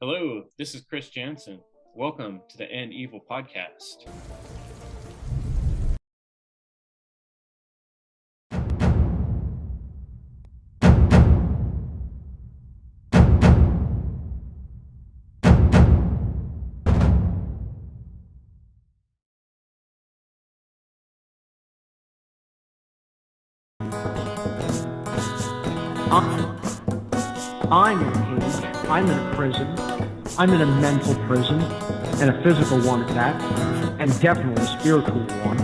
Hello, this is Chris Jansen. Welcome to the End Evil podcast. I'm in a cage, I'm in a prison, I'm in a mental prison, and a physical one at that, and definitely a spiritual one,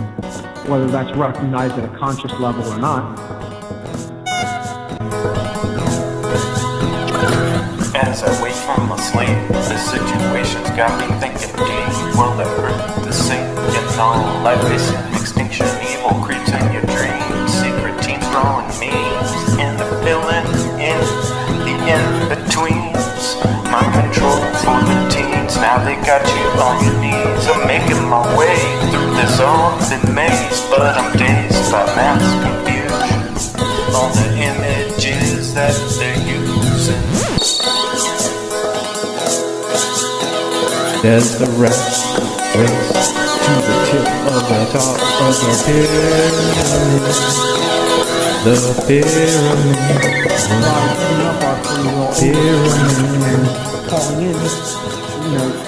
whether that's recognized at a conscious level or not. As I wake from my sleep, the situation's got me thinking deep. Will the earth to sink and all life is in extinction? Evil creeps in your dreams, secret teams drawing memes, and the filling in the in-betweens. My control for the teens, now they got you on your knees. I'm making my way through this open maze, but I'm dazed by mass confusion. All the images that they're using. There's the rest race to the tip of the top of the pyramid. The pyramid. And calling in,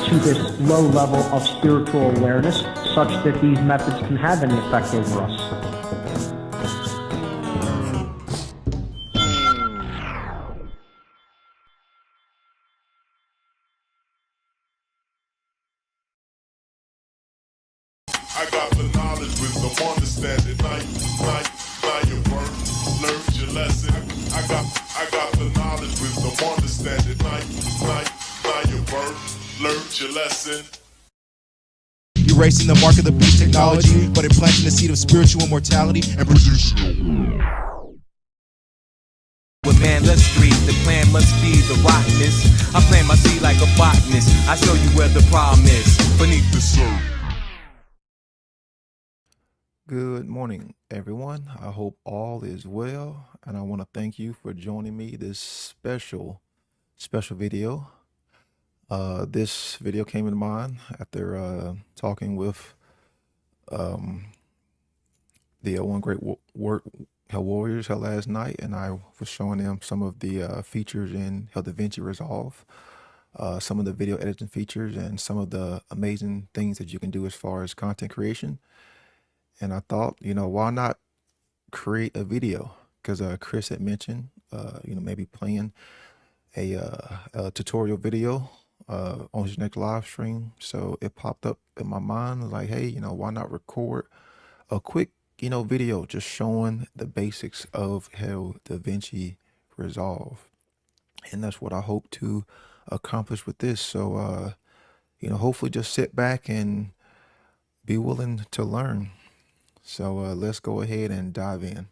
to this low level of spiritual awareness, such that these methods can have any effect over us. I got the knowledge, wisdom, understanding. Now your worth, learned your lesson. I got the knowledge, wisdom, understanding. Now your worth, learned your lesson. Erasing the mark of the beast technology, but implanting the seed of spiritual immortality and producing. With man, let's breathe. The plan must be the rottenness. I plant my seed like a botanist. I show you where the problem is beneath the surface. Good morning, everyone. I hope all is well, and I want to thank you for joining me this special video. This video came in mind after talking with the One Great Warriors held last night, and I was showing them some of the features in DaVinci Resolve, some of the video editing features, and some of the amazing things that you can do as far as content creation. And I thought, why not create a video? Because Chris had mentioned, maybe playing a tutorial video on his next live stream. So it popped up in my mind. I was like, hey, why not record a quick, video just showing the basics of how DaVinci Resolve. And that's what I hope to accomplish with this. So, hopefully just sit back and be willing to learn. So let's go ahead and dive in.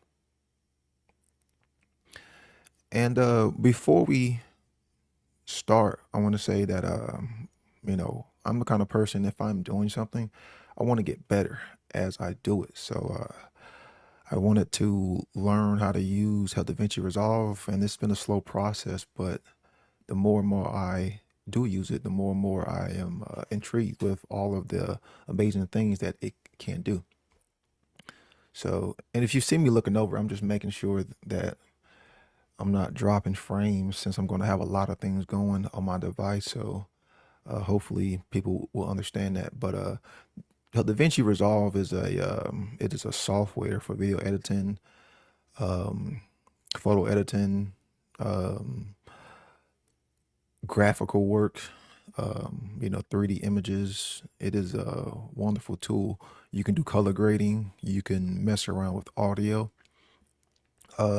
And before we start, I want to say that, I'm the kind of person, if I'm doing something, I want to get better as I do it. So I wanted to learn how to use DaVinci Resolve, and it's been a slow process, but the more and more I do use it, the more and more I am intrigued with all of the amazing things that it can do. So, and if you see me looking over, I'm just making sure that I'm not dropping frames, since I'm going to have a lot of things going on my device. So hopefully people will understand that. But DaVinci Resolve is it is a software for video editing, photo editing, graphical work, 3D images. It is a wonderful tool. You can do color grading. You can mess around with audio.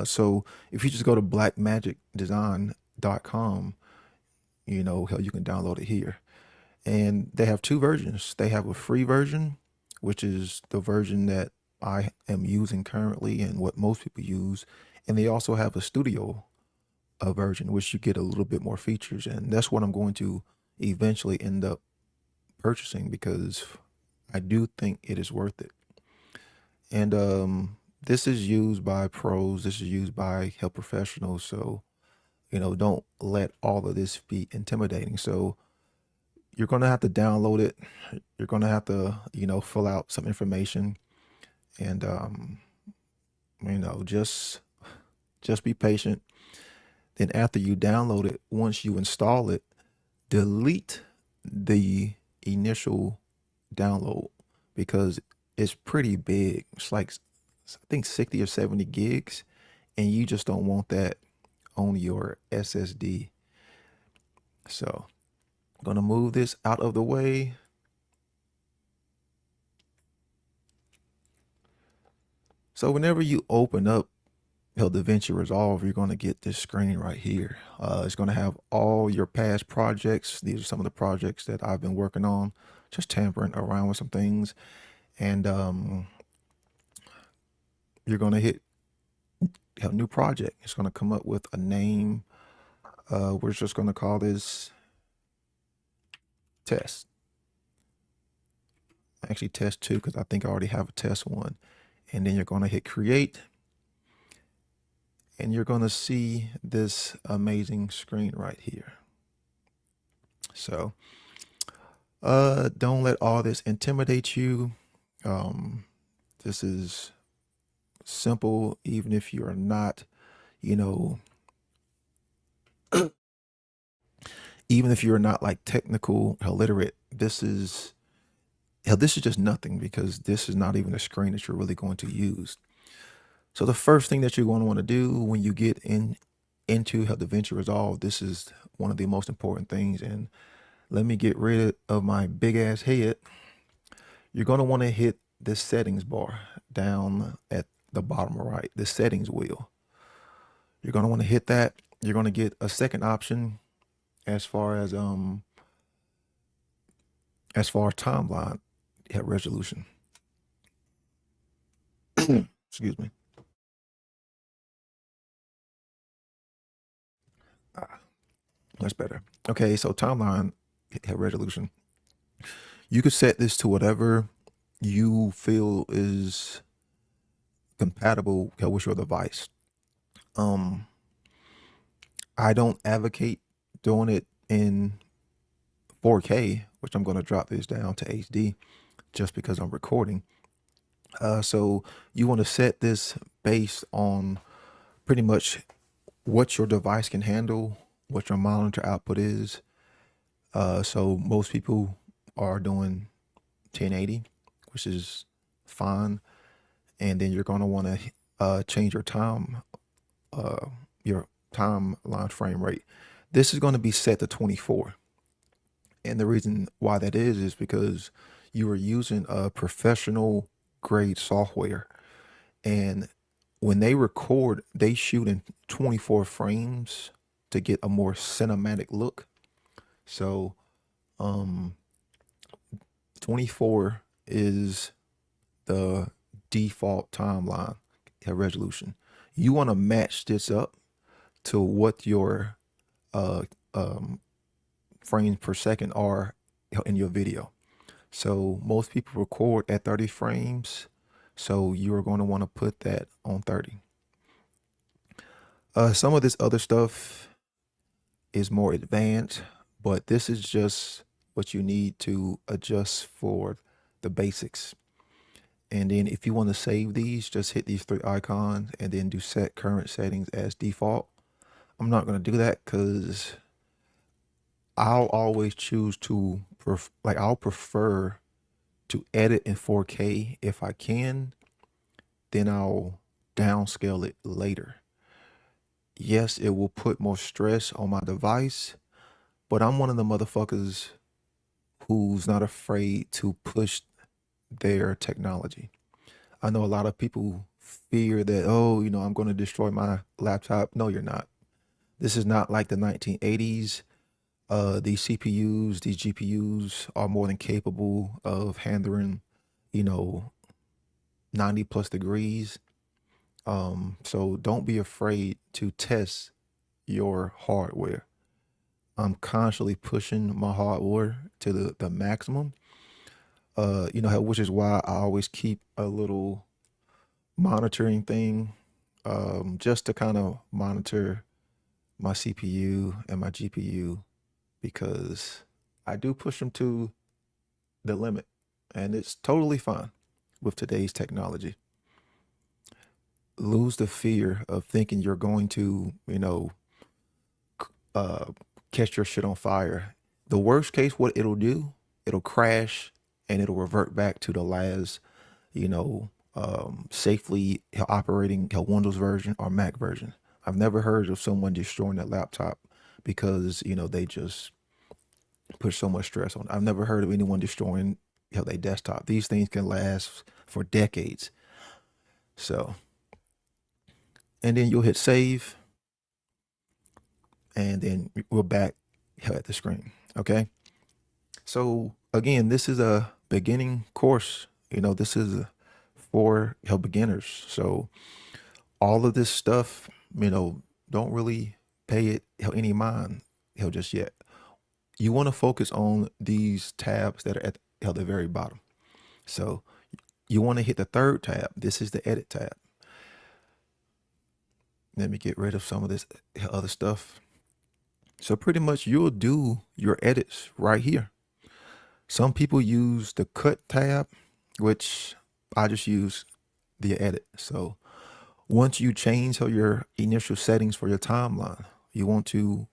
So if you just go to blackmagicdesign.com, hell, you can download it here. And they have two versions. They have a free version, which is the version that I am using currently and what most people use. And they also have a studio version, which you get a little bit more features. And that's what I'm going to eventually end up purchasing, because I do think it is worth it. And this is used by pros. This is used by health professionals. So don't let all of this be intimidating. So you're going to have to download it. You're going to have to, fill out some information, and, just be patient. Then after you download it, once you install it, delete the initial download because it's pretty big. It's like, I think 60 or 70 gigs, and you just don't want that on your SSD. So I'm going to move this out of the way. So whenever you open up DaVinci Resolve, you're going to get this screen right here. It's going to have all your past projects. These are some of the projects that I've been working on, just tampering around with some things. And you're going to hit a new project. It's going to come up with a name. We're just going to call this test. Actually test 2, because I think I already have a test 1. And then you're going to hit create. And you're going to see this amazing screen right here. So don't let all this intimidate you. This is simple, even if you're not, even if you're not like technical illiterate, this is just nothing, because this is not even a screen that you're really going to use. So the first thing that you're going to want to do when you get into DaVinci Resolve, this is one of the most important things. And let me get rid of my big ass head. You're going to want to hit this settings bar down at the bottom right, the settings wheel. You're going to want to hit that. You're going to get a second option as far as timeline resolution. Excuse me. That's better. Okay, so timeline resolution. You could set this to whatever you feel is compatible with your device. I don't advocate doing it in 4K, which I'm going to drop this down to HD just because I'm recording. So you want to set this based on pretty much what your device can handle, what your monitor output is. So most people are doing 1080, which is fine. And then you're going to want to change your timeline frame rate. This is going to be set to 24. And the reason why that is because you are using a professional grade software. And when they record, they shoot in 24 frames to get a more cinematic look. So 24 is the default timeline resolution. You want to match this up to what your frames per second are in your video. So most people record at 30 frames. So you are going to want to put that on 30. Some of this other stuff is more advanced, but this is just what you need to adjust for the basics. And then if you want to save these, just hit these 3 icons and then do set current settings as default. I'm not going to do that because I'll always choose to, I'll prefer to edit in 4K if I can, then I'll downscale it later. Yes, it will put more stress on my device, but I'm one of the motherfuckers who's not afraid to push their technology. I know a lot of people fear that, oh, I'm going to destroy my laptop. No, you're not. This is not like the 1980s. These CPUs, these GPUs are more than capable of handling, 90 plus degrees. So don't be afraid to test your hardware. I'm constantly pushing my hardware to the maximum, which is why I always keep a little monitoring thing, just to kind of monitor my CPU and my GPU because I do push them to the limit, and it's totally fine with today's technology. Lose the fear of thinking you're going to, uh, catch your shit on fire. The worst case, what it'll do, it'll crash and it'll revert back to the last, safely operating Windows version or Mac version. I've never heard of someone destroying that laptop because, they just put so much stress on it. I've never heard of anyone destroying their desktop. These things can last for decades. So, and then you'll hit save, and then we're back at the screen. Okay. So again, this is a beginning course. This is for beginners. So all of this stuff, don't really pay it any mind just yet. You want to focus on these tabs that are at the very bottom. So you want to hit the third tab. This is the edit tab. Let me get rid of some of this other stuff. So pretty much you'll do your edits right here. Some people use the cut tab, which I just use the edit. So once you change your initial settings for your timeline, you want to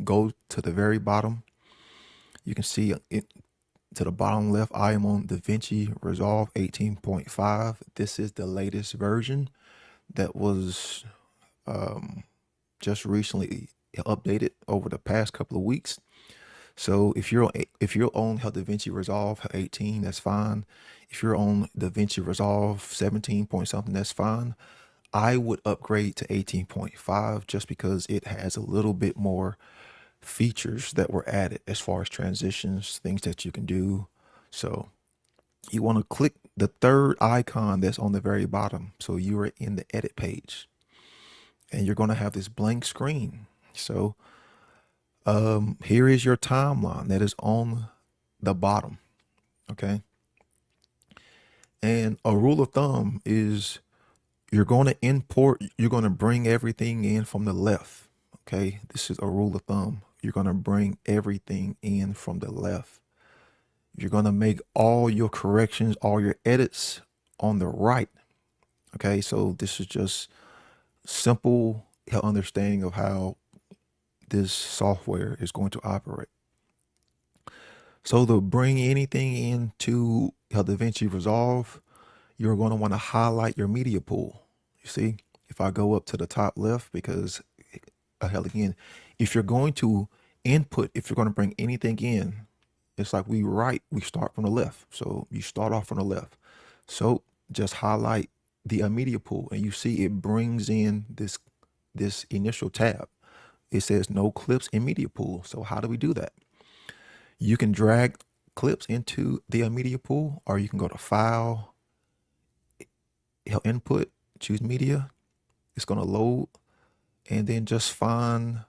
go to the very bottom. You can see it to the bottom left. I am on DaVinci Resolve 18.5. This is the latest version that was just recently updated over the past couple of weeks. So if you're on DaVinci Resolve 18, that's fine. If you're on DaVinci Resolve 17 point something, that's fine. I would upgrade to 18.5 just because it has a little bit more features that were added as far as transitions, things that you can do. So you want to click the third icon that's on the very bottom. So you are in the edit page and you're going to have this blank screen. So here is your timeline that is on the bottom. Okay. And a rule of thumb is you're going to bring everything in from the left. Okay. This is a rule of thumb. You're going to bring everything in from the left. You're going to make all your corrections, all your edits on the right. Okay. So this is just simple understanding of how this software is going to operate. So to bring anything into DaVinci Resolve, you're going to want to highlight your media pool. You see, if I go up to the top left, because again, if you're going to input, if you're going to bring anything in, it's like we start from the left. So you start off from the left. So just highlight the media pool and you see it brings in this initial tab. It says no clips in media pool. So how do we do that? You can drag clips into the media pool, or you can go to File, Input, choose Media. It's going to load, and then just find,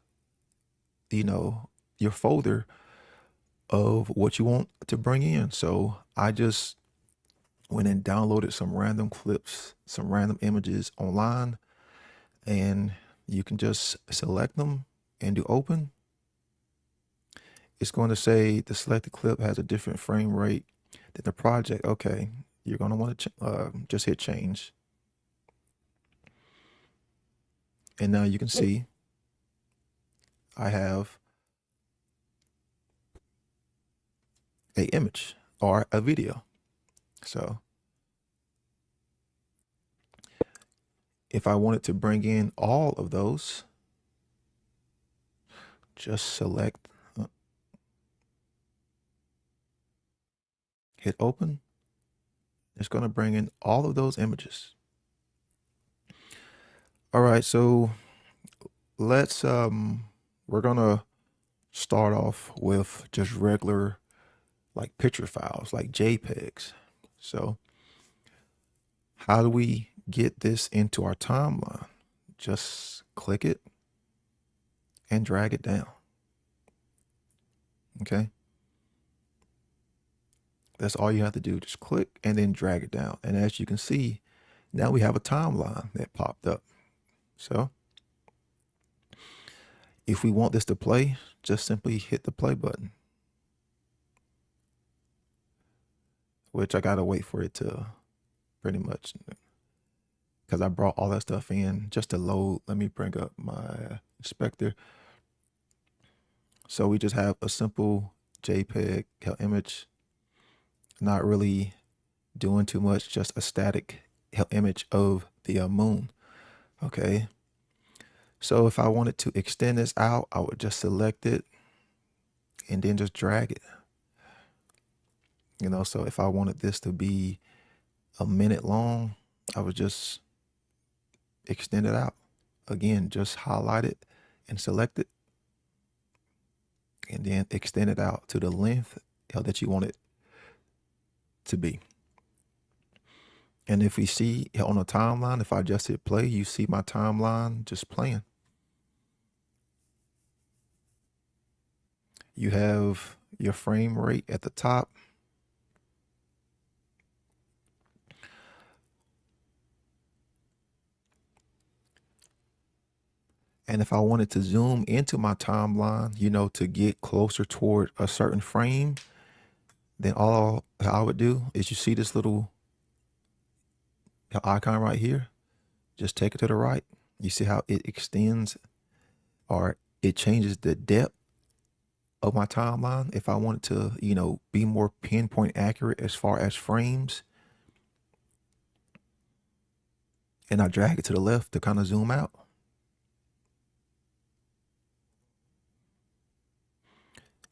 your folder of what you want to bring in. So I just went and downloaded some random clips, some random images online, and you can just select them and do open. It's going to say the selected clip has a different frame rate than the project. Okay, you're going to want to just hit change. And now you can see I have a image or a video. So if I wanted to bring in all of those, just select, hit open. It's going to bring in all of those images. All right, so let's we're going to start off with just regular like picture files, like JPEGs. So how do we get this into our timeline? Just click it and drag it down. Okay. That's all you have to do. Just click and then drag it down. And as you can see, now we have a timeline that popped up. So if we want this to play, just simply hit the play button, which I gotta wait for it to pretty much, because I brought all that stuff in just to load. Let me bring up my inspector. So we just have a simple JPEG image, not really doing too much, just a static image of the moon. Okay. So if I wanted to extend this out, I would just select it and then just drag it. So if I wanted this to be a minute long, I would just extend it out. Again, just highlight it and select it, and then extend it out to the length that you want it to be. And if we see on a timeline, if I just hit play, you see my timeline just playing. You have your frame rate at the top. And if I wanted to zoom into my timeline, to get closer toward a certain frame, then all I would do is, you see this little icon right here, just take it to the right. You see how it extends, or it changes the depth of my timeline. If I wanted to, be more pinpoint accurate as far as frames, and I drag it to the left to kind of zoom out.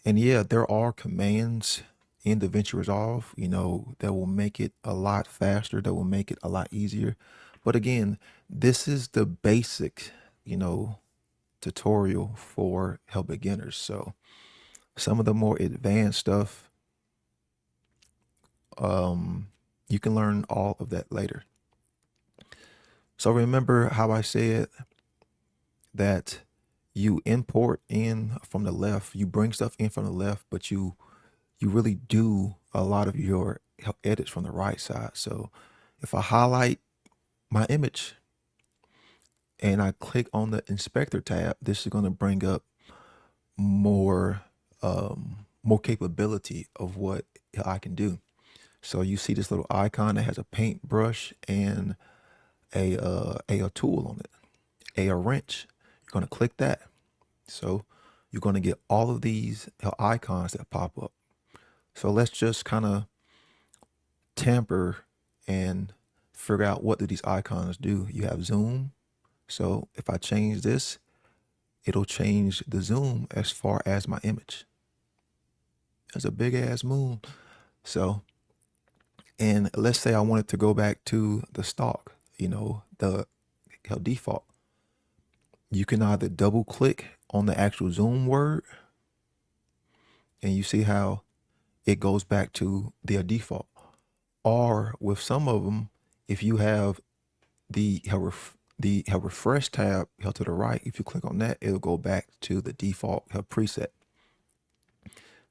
And yeah, there are commands in DaVinci Resolve, that will make it a lot faster, that will make it a lot easier. But again, this is the basic, tutorial for beginners. So some of the more advanced stuff, you can learn all of that later. So remember how I said that you import in from the left, you bring stuff in from the left, but you really do a lot of your edits from the right side. So if I highlight my image and I click on the inspector tab, this is going to bring up more capability of what I can do. So you see this little icon that has a paintbrush and a tool on it, a wrench. You're going to click that. So you're going to get all of these icons that pop up. So let's just kind of tamper and figure out, what do these icons do? You have zoom. So if I change this, it'll change the zoom as far as my image. There's a big ass moon. So, and let's say I wanted to go back to the stock, the default. You can either double click on the actual zoom word, and you see how it goes back to their default. Or with some of them, if you have the refresh tab to the right, if you click on that, it'll go back to the default preset.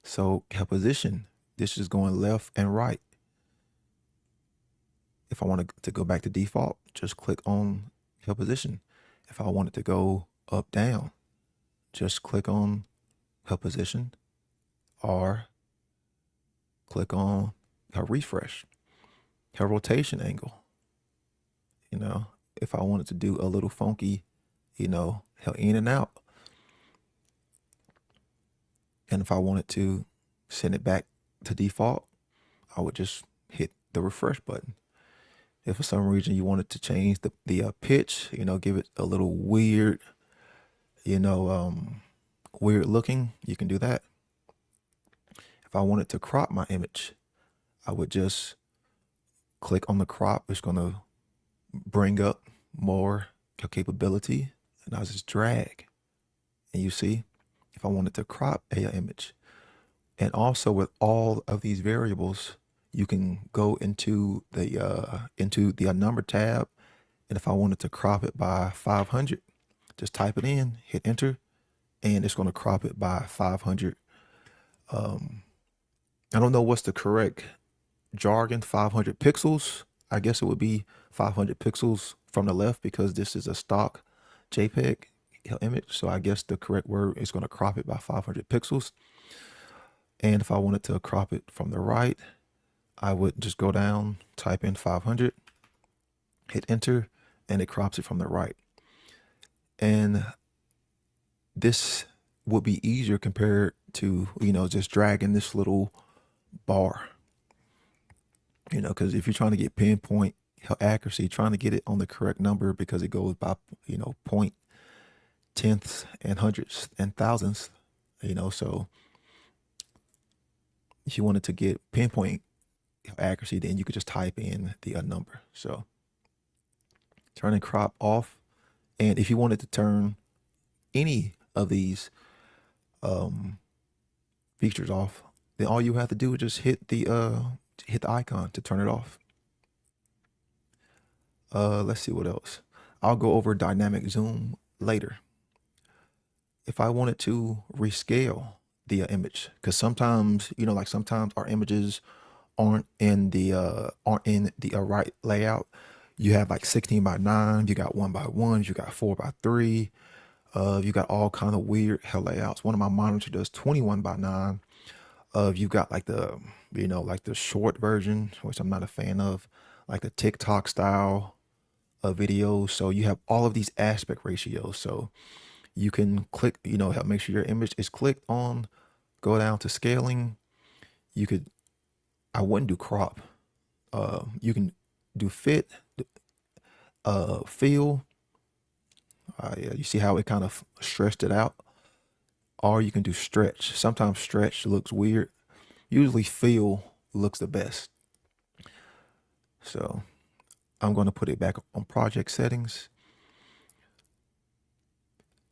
So position, this is going left and right. If I want to go back to default, just click on position. If I want it to go up, down, just click on position, or click on refresh. Rotation angle. If I wanted to do a little funky, in and out. And if I wanted to send it back to default, I would just hit the refresh button. If for some reason you wanted to change the pitch, give it a little weird, weird looking, you can do that. If I wanted to crop my image, I would just click on the crop. It's going to bring up more capability, and I'll just drag. And you see, if I wanted to crop an image, and also with all of these variables, you can go into the number tab, and if I wanted to crop it by 500, just type it in, hit enter, and it's going to crop it by 500. I don't know what's the correct jargon, 500 pixels. I guess it would be 500 pixels from the left, because this is a stock JPEG image. So I guess the correct word is going to crop it by 500 pixels. And if I wanted to crop it from the right, I would just go down, type in 500, hit enter, and it crops it from the right. And this would be easier compared to, just dragging this little bar, because if you're trying to get pinpoint accuracy, trying to get it on the correct number, because it goes by, point, tenths, and hundredths, and thousandths, so if you wanted to get pinpoint accuracy, then you could just type in the number. So turn and crop off. And if you wanted to turn any of these features off, then all you have to do is just hit the icon to turn it off. Let's see what else. I'll go over dynamic zoom later. If I wanted to rescale the image, because sometimes, like sometimes our images aren't in the right layout. You have like 16 by 9, you got 1 by 1s, you got 4 by 3, you got all kind of weird layouts. One of my monitors does 21 by 9. You got like the like the short version, which I'm not a fan of, like the TikTok style of videos. So you have all of these aspect ratios. So you can click, help make sure your image is clicked on, go down to scaling. I wouldn't do crop. You can do fit, fill. Yeah, you see how it kind of stretched it out? Or you can do stretch. Sometimes stretch looks weird. Usually fill looks the best. So I'm going to put it back on project settings.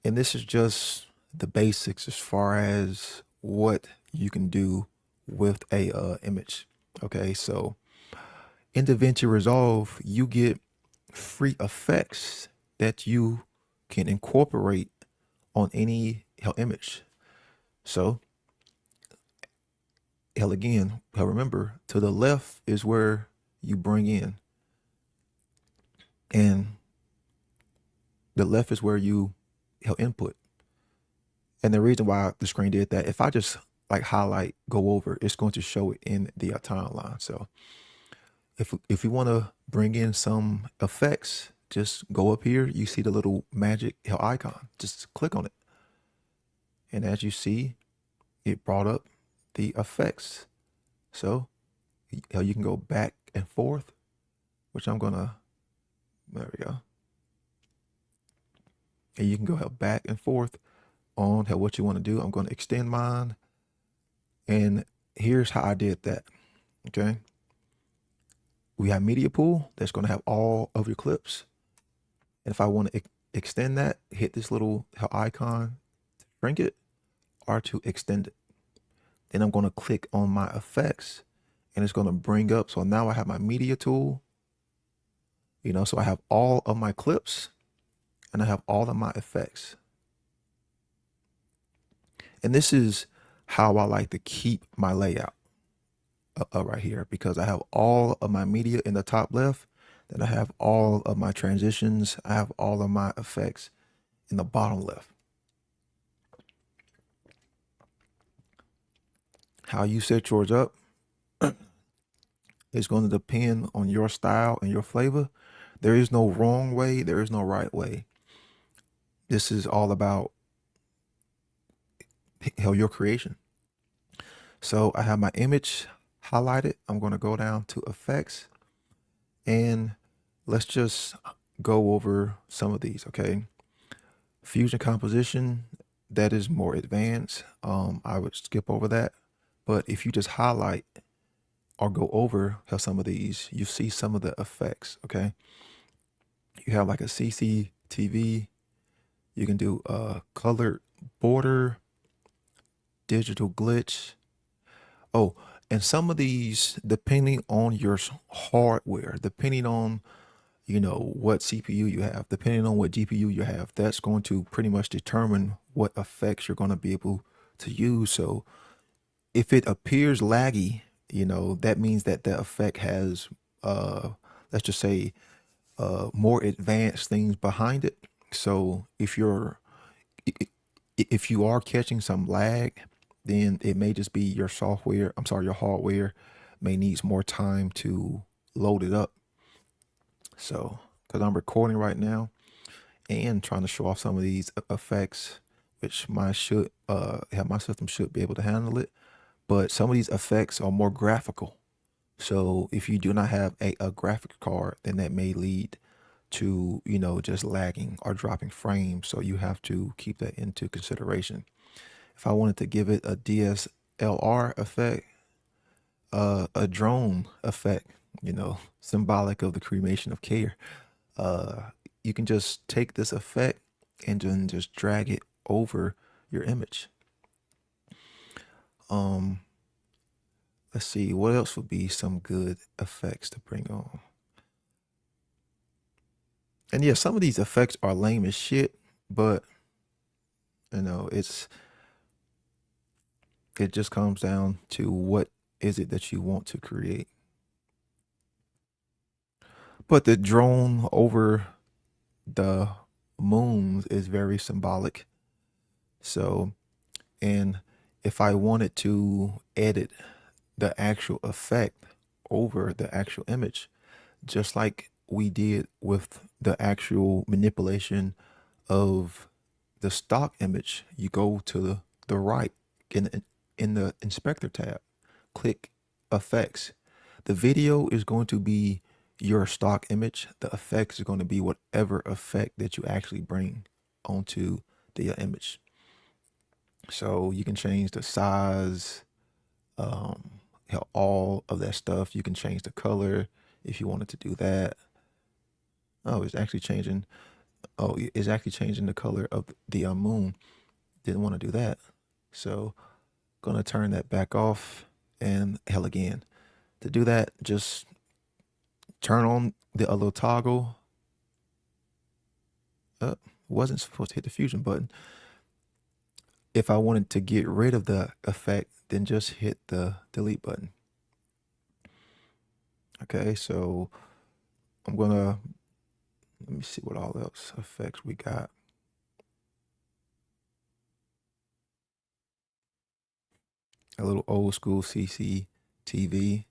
And this is just the basics as far as what you can do with a image. Okay, so in DaVinci Resolve, you get free effects that you can incorporate on any image. So again, remember, to the left is where you bring in, and the left is where you input. And the reason why the screen did that, if I just like highlight, go over, it's going to show it in the timeline. So if you want to bring in some effects, just go up here. You see the little magic icon. Just click on it. And as you see, it brought up the effects. So you can go back and forth, which I'm going to, there we go. And you can go back and forth on what you want to do. I'm going to extend mine. And here's how I did that. Okay. We have media pool that's going to have all of your clips. And if I want to extend that, hit this little icon to shrink it or to extend it. Then I'm going to click on my effects and it's going to bring up. So now I have my media tool, so I have all of my clips and I have all of my effects. And this is how I like to keep my layout right here, because I have all of my media in the top left, then I have all of my transitions, I have all of my effects in the bottom left. How you set yours up is going to depend on your style and your flavor. There is no wrong way, there is no right way. This is all about your creation. So I have my image highlighted. I'm going to go down to effects and let's just go over some of these. Okay. Fusion composition, that is more advanced. I would skip over that. But if you just highlight or go over some of these, you see some of the effects. Okay. You have like a CCTV. You can do a colored border, digital glitch. Oh, and some of these, depending on your hardware, depending on, what CPU you have, depending on what GPU you have, that's going to pretty much determine what effects you're going to be able to use. So if it appears laggy, that means that the effect has, let's just say, more advanced things behind it. So if your if you are catching some lag, then it may just be your software, I'm sorry, your hardware may needs more time to load it up. So, because I'm recording right now and trying to show off some of these effects, which my system should be able to handle it. But some of these effects are more graphical. So if you do not have a graphic card, then that may lead to, just lagging or dropping frames. So you have to keep that into consideration. If I wanted to give it a DSLR effect, a drone effect, symbolic of the cremation of care, you can just take this effect and then just drag it over your image. Let's see, what else would be some good effects to bring on? And yeah, some of these effects are lame as shit, but it just comes down to what is it that you want to create. But the drone over the moon is very symbolic. So, and if I wanted to edit the actual effect over the actual image, just like we did with the actual manipulation of the stock image, you go to the right in the inspector tab, click effects. The video is going to be your stock image. The effects is going to be whatever effect that you actually bring onto the image. So you can change the size, all of that stuff. You can change the color if you wanted to do that. Oh, it's actually changing. Oh, it's actually changing the color of the moon. Didn't want to do that. So gonna turn that back off, and hell again. To do that, just turn on the little toggle. Wasn't supposed to hit the fusion button. If I wanted to get rid of the effect, then just hit the delete button. Okay, so let me see what all else effects we got. A little old school CCTV.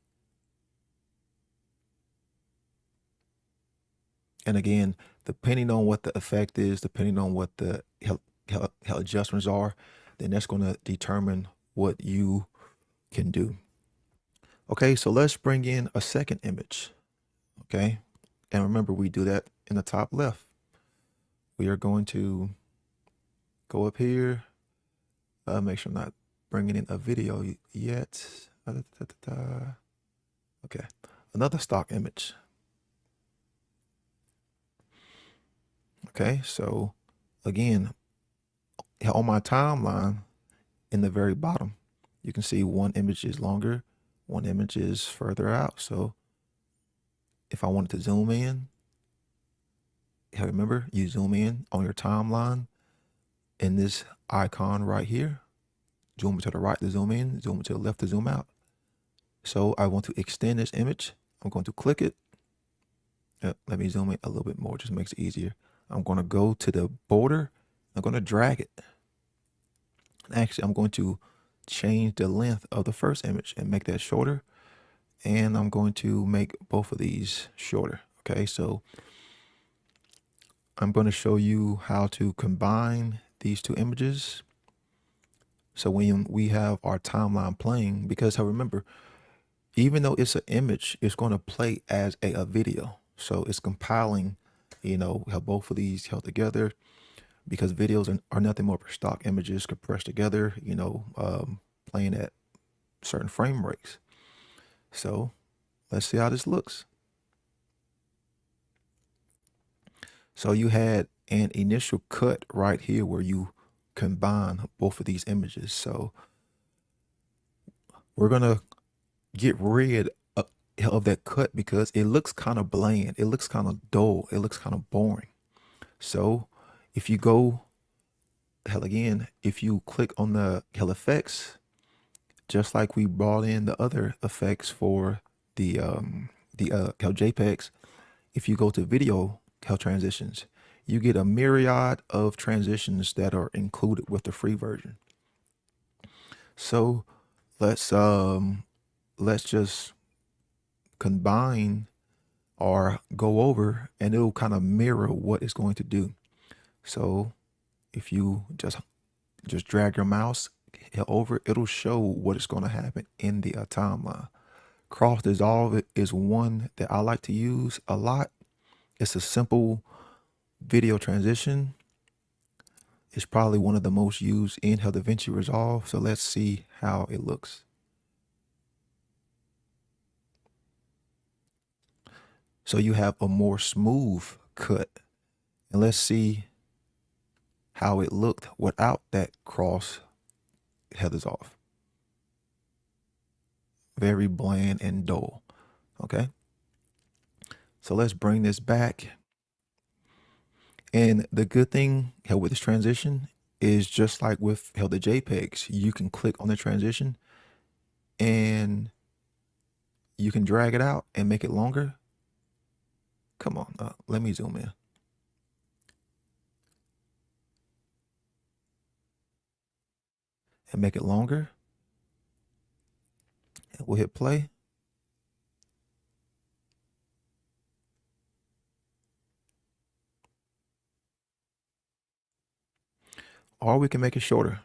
And again, depending on what the effect is, depending on what the how adjustments are, then that's going to determine what you can do. Okay, so let's bring in a second image. Okay, and remember, we do that in the top left. We are going to go up here, make sure I'm not bringing in a video yet. Okay, another stock image. Okay, so again, on my timeline in the very bottom, you can see one image is longer, one image is further out. So if I wanted to zoom in, remember, you zoom in on your timeline in this icon right here. Zoom to the right to zoom in, zoom to the left to zoom out. So I want to extend this image. I'm going to click it. Let me zoom in a little bit more, just makes it easier. I'm going to go to the border. I'm going to drag it. Actually, I'm going to change the length of the first image and make that shorter. And I'm going to make both of these shorter. Okay, so I'm going to show you how to combine these two images. So when we have our timeline playing, because remember, even though it's an image, it's going to play as a video. So it's compiling, how both of these held together, because videos are nothing more but stock images compressed together, playing at certain frame rates. So let's see how this looks. So you had an initial cut right here where you combine both of these images. So we're going to get rid of that cut because it looks kind of bland. It looks kind of dull. It looks kind of boring. So if you go, if you click on the effects, just like we brought in the other effects for the JPEGs, if you go to video transitions, you get a myriad of transitions that are included with the free version. So let's just combine or go over, and it'll kind of mirror what it's going to do. So if you just drag your mouse over, it'll show what is going to happen in the timeline. Cross dissolve is one that I like to use a lot. It's a simple video transition. It's probably one of the most used in DaVinci Resolve. So let's see how it looks. So you have a more smooth cut. And let's see how it looked without that cross headers off. Very bland and dull. Okay. So let's bring this back. And the good thing with this transition is just like with the JPEGs, you can click on the transition and you can drag it out and make it longer. Come on, let me zoom in. And make it longer. And we'll hit play. Or we can make it shorter.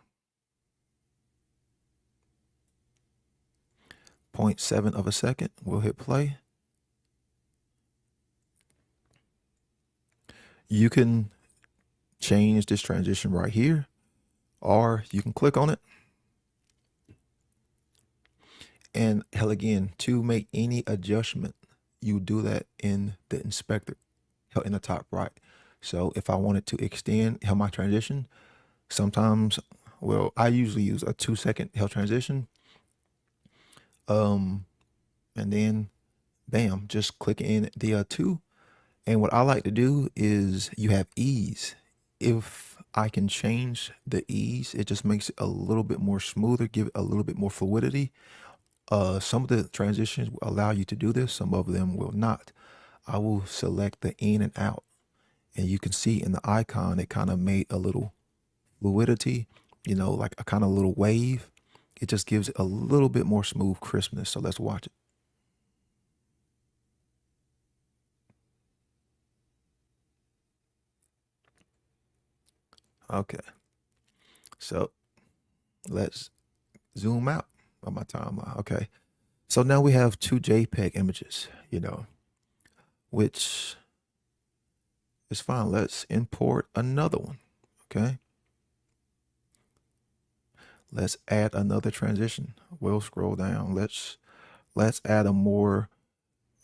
0.7 of a second. We'll hit play. You can change this transition right here, or you can click on it. And again, to make any adjustment, you do that in the inspector in the top right. So if I wanted to extend my transition, sometimes, well, I usually use a 2-second transition. And then bam, just click in the 2. And what I like to do is you have ease. If I can change the ease, it just makes it a little bit more smoother, give it a little bit more fluidity. Some of the transitions will allow you to do this. Some of them will not. I will select the in and out, and you can see in the icon, it kind of made a little fluidity, like a kind of little wave. It just gives it a little bit more smooth crispness. So let's watch it. Okay. So let's zoom out on my timeline. Okay. So now we have 2 JPEG images, which is fine. Let's import another one. Okay. Let's add another transition. We'll scroll down. Let's add a more,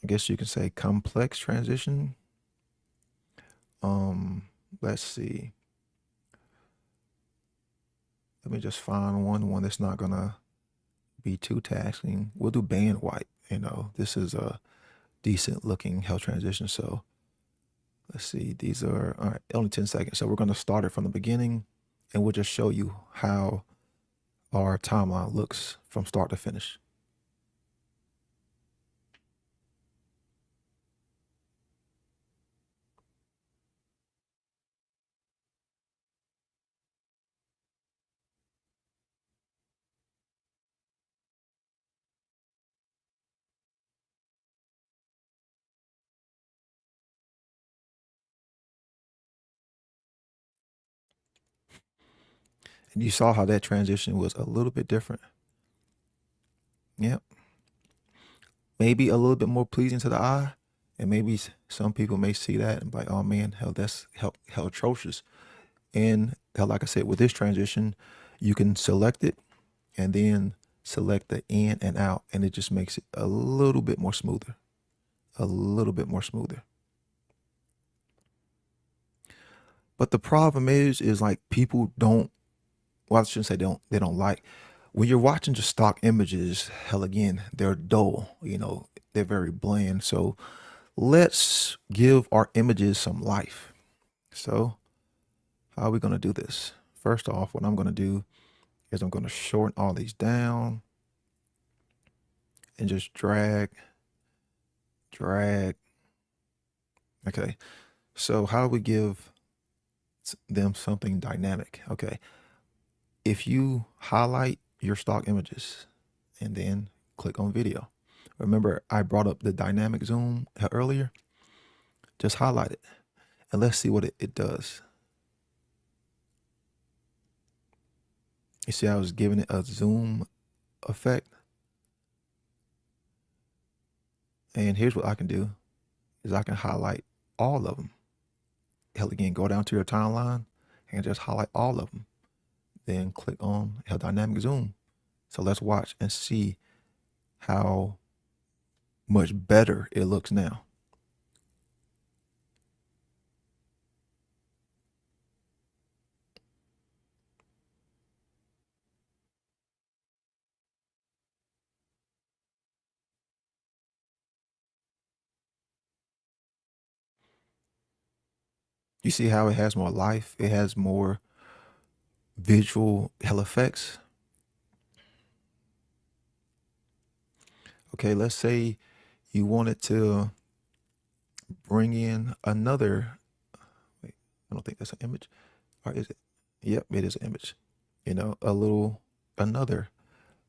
I guess you can say, complex transition. Let's see. Let me just find one that's not gonna be too taxing. We'll do band white. This is a decent looking transition. So let's see. These are all right. Only 10 seconds. So we're gonna start it from the beginning, and we'll just show you how our timeline looks from start to finish. And you saw how that transition was a little bit different. Yep. Maybe a little bit more pleasing to the eye. And maybe some people may see that and be like, oh man, that's atrocious. And like I said, with this transition, you can select it and then select the in and out, and it just makes it a little bit more smoother. A little bit more smoother. But the problem is like people don't, well, I shouldn't say they don't like, when you're watching just stock images, again, they're dull, they're very bland. So let's give our images some life. So how are we going to do this? First off, what I'm going to do is I'm going to shorten all these down and just drag. Okay. So how do we give them something dynamic. Okay. If you highlight your stock images and then click on video, remember I brought up the dynamic zoom earlier, just highlight it and let's see what it does. You see, I was giving it a zoom effect. And here's what I can do is I can highlight all of them. Hell, again, go down to your timeline and just highlight all of them. Then click on dynamic zoom. So let's watch and see how much better it looks now. You see how it has more life? It has more visual effects. Okay, let's say you wanted to bring in another. Wait, I don't think that's an image. Or is it? Yep, it is an image. You know, another.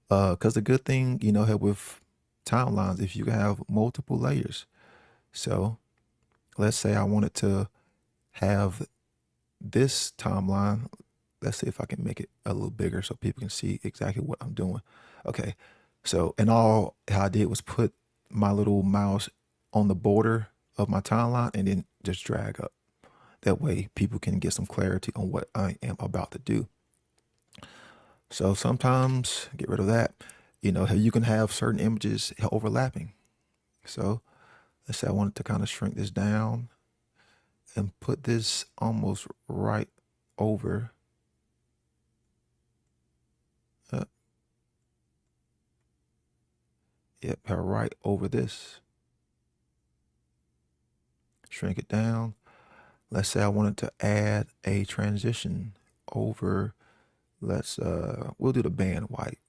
Because the good thing, with timelines, if you have multiple layers. So let's say I wanted to have this timeline. Let's see if I can make it a little bigger so people can see exactly what I'm doing. Okay. So, and all I did was put my little mouse on the border of my timeline and then just drag up. That way people can get some clarity on what I am about to do. So sometimes get rid of that. You can have certain images overlapping. So let's say I wanted to kind of shrink this down and put this almost right over. Yep, right over this. Shrink it down. Let's say I wanted to add a transition over. We'll do the band white.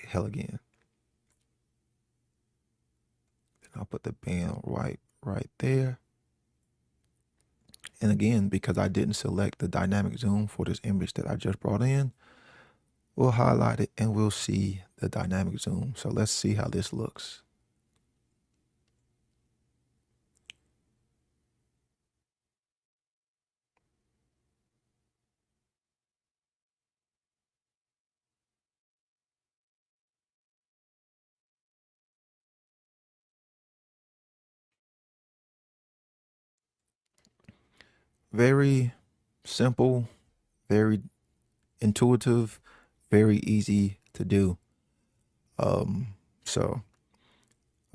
Hell again. I'll put the band white right there. And again, because I didn't select the dynamic zoom for this image that I just brought in, we'll highlight it and we'll see the dynamic zoom. So let's see how this looks. Very simple, very intuitive, very easy to do.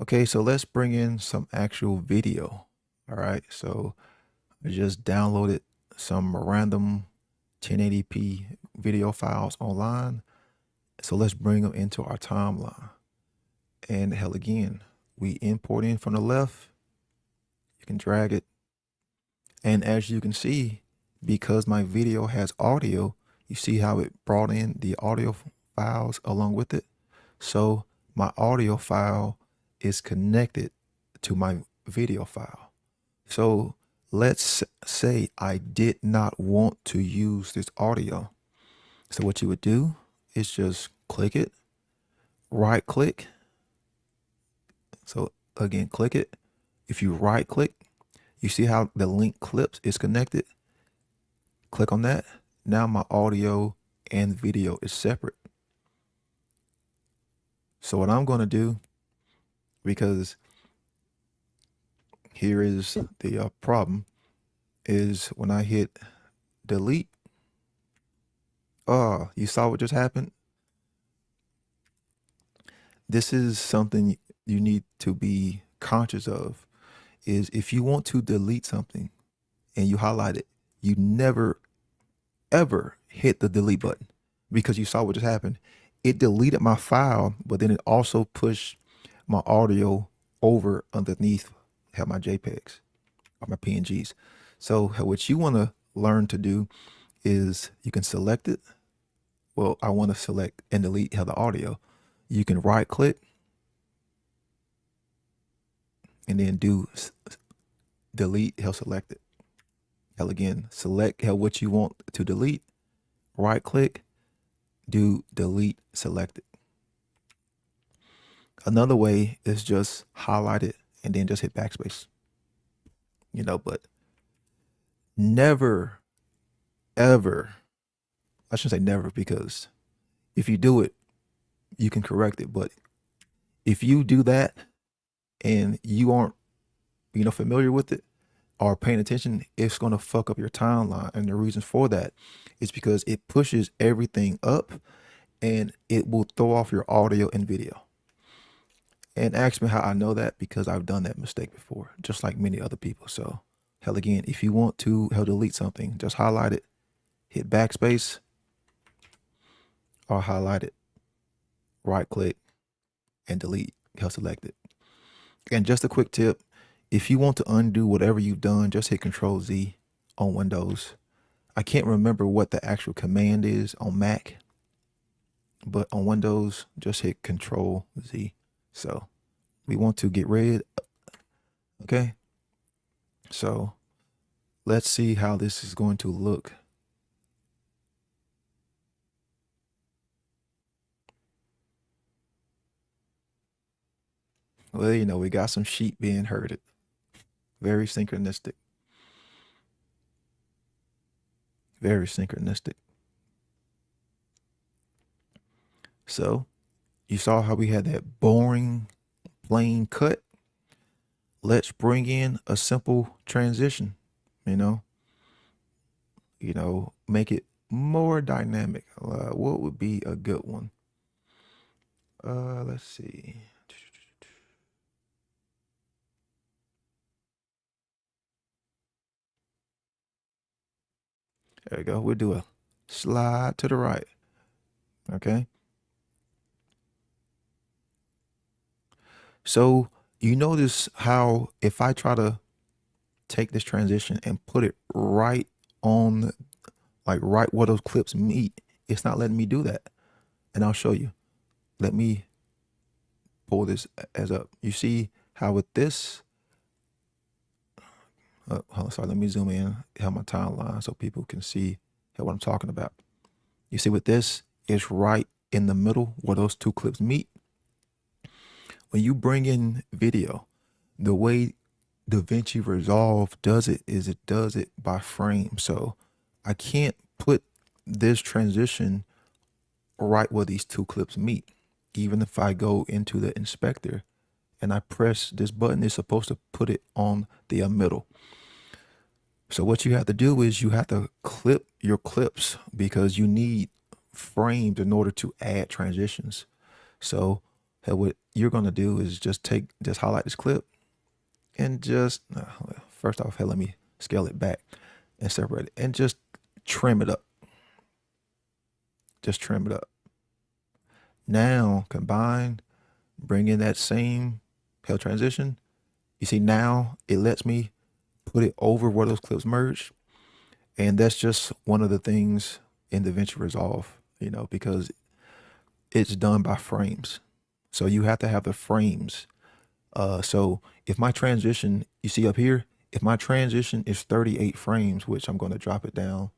Okay, so let's bring in some actual video. All right, so I just downloaded some random 1080p video files online. So let's bring them into our timeline. And hell again, we import in from the left. You can drag it. And as you can see, because my video has audio, you see how it brought in the audio files along with it. So my audio file is connected to my video file. So let's say I did not want to use this audio. So what you would do is just click it, right click. So again, click it. If you right click, you see how the link clips is connected. Click on that. Now my audio and video is separate. So what I'm going to do, because here is the problem, is when I hit delete, you saw what just happened? This is something you need to be conscious of, is if you want to delete something and you highlight it, you never, ever hit the delete button, because you saw what just happened. It deleted my file, but then it also pushed my audio over underneath my JPEGs or my PNGs. So what you want to learn to do is you can select it. Well, I want to select and delete the audio. You can right click and then do delete, select it. hell again, select what you want to delete, right click, do delete selected. Another way is just highlight it and then just hit backspace. But never, ever, I shouldn't say never, because if you do it, you can correct it. But if you do that and you aren't, familiar with it or paying attention, it's going to fuck up your timeline. And the reason for that is because it pushes everything up and it will throw off your audio and video. And ask me how I know that, because I've done that mistake before, just like many other people. So hell again, if you want to delete something, just highlight it, hit backspace, or highlight it, right click, and delete, select it. And just a quick tip, if you want to undo whatever you've done, just hit Control Z on Windows. I can't remember what the actual command is on Mac, but on Windows, just hit Control Z. So we want to get rid. Okay. So let's see how this is going to look. Well, we got some sheep being herded. Very synchronistic. Very synchronistic. So you saw how we had that boring, plain cut. Let's bring in a simple transition, make it more dynamic. What would be a good one? Let's see. There we go. We'll do a slide to the right. Okay. So you notice how if I try to take this transition and put it right on, like right where those clips meet, it's not letting me do that. And I'll show you. Let me pull this as up. You see how with this, hold on, sorry, let me zoom in, have my timeline so people can see what I'm talking about. You see with this, it's right in the middle where those two clips meet. When you bring in video, the way DaVinci Resolve does it is it does it by frame. So I can't put this transition right where these two clips meet. Even if I go into the inspector and I press this button, it's supposed to put it on the middle. So what you have to do is you have to clip your clips, because you need frames in order to add transitions. So what you're going to do is just highlight this clip and just, first off, let me scale it back and separate it and just trim it up. Just trim it up. Now combine, bring in that same transition. You see now it lets me put it over where those clips merge. And that's just one of the things in DaVinci Resolve, because it's done by frames. So you have to have the frames. So if my transition, you see up here, if my transition is 38 frames, which I'm going to drop it down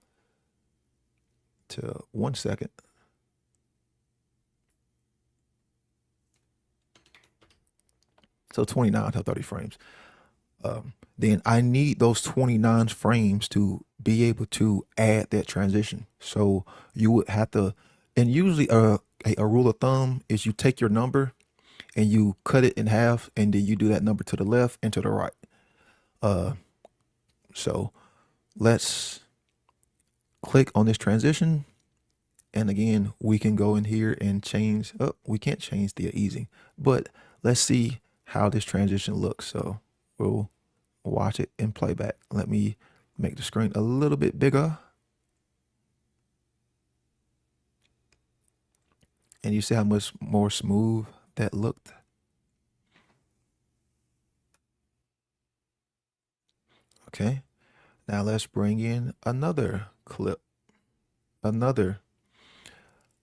to 1 second. So 29 to 30 frames. Then I need those 29 frames to be able to add that transition. So you would have to, and usually a rule of thumb is you take your number and you cut it in half, and then you do that number to the left and to the right. So let's click on this transition. And again, we can go in here and change. Oh, we can't change the easing, but let's see how this transition looks. So we'll watch it in playback. Let me make the screen a little bit bigger. And you see how much more smooth that looked. Okay. Now let's bring in another clip, another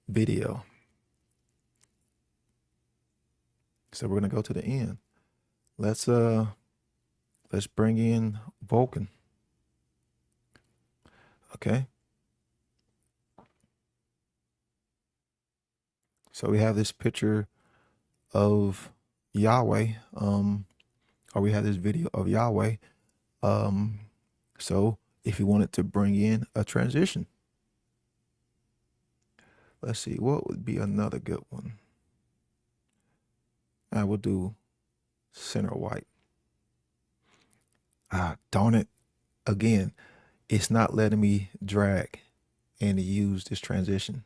video. So we're going to go to the end. Let's bring in Vulcan. Okay. So we have this picture of Yahweh, or we have this video of Yahweh. So if you wanted to bring in a transition, let's see, what would be another good one? I will do center white. Ah, darn it. Again, it's not letting me drag and use this transition.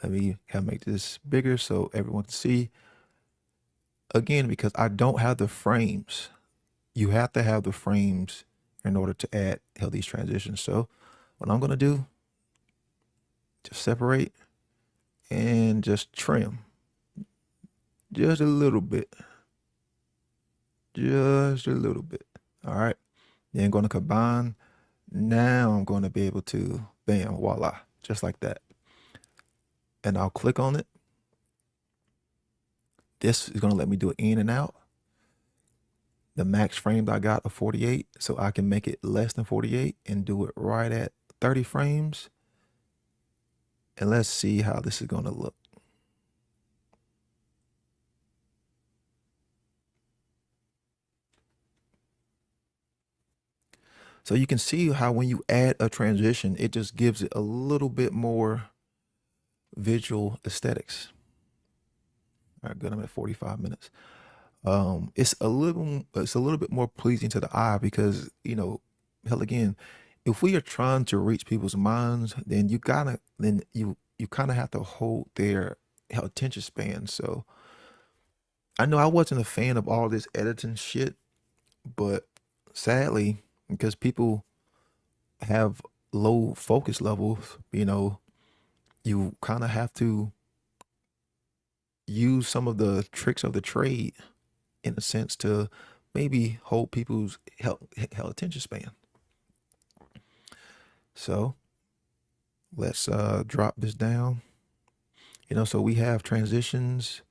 Let me make this bigger so everyone can see. Again, because I don't have the frames. You have to have the frames in order to add these transitions. So what I'm going to do, just separate and just trim just a little bit. Just a little bit. All right. Then I'm going to combine. Now I'm going to be able to, bam, voila, just like that. And I'll click on it. This is going to let me do it in and out. The max frames I got are 48, so I can make it less than 48 and do it right at 30 frames. And let's see how this is going to look. So you can see how when you add a transition, it just gives it a little bit more visual aesthetics. All right, good. I'm at 45 minutes. It's a little bit more pleasing to the eye because, you know, hell, again, if we are trying to reach people's minds, then you kind of have to hold their attention span. So I know I wasn't a fan of all this editing shit, but sadly, because people have low focus levels, you know, you kind of have to use some of the tricks of the trade in a sense to maybe hold people's attention span. So let's drop this down. You know, so we have transitions.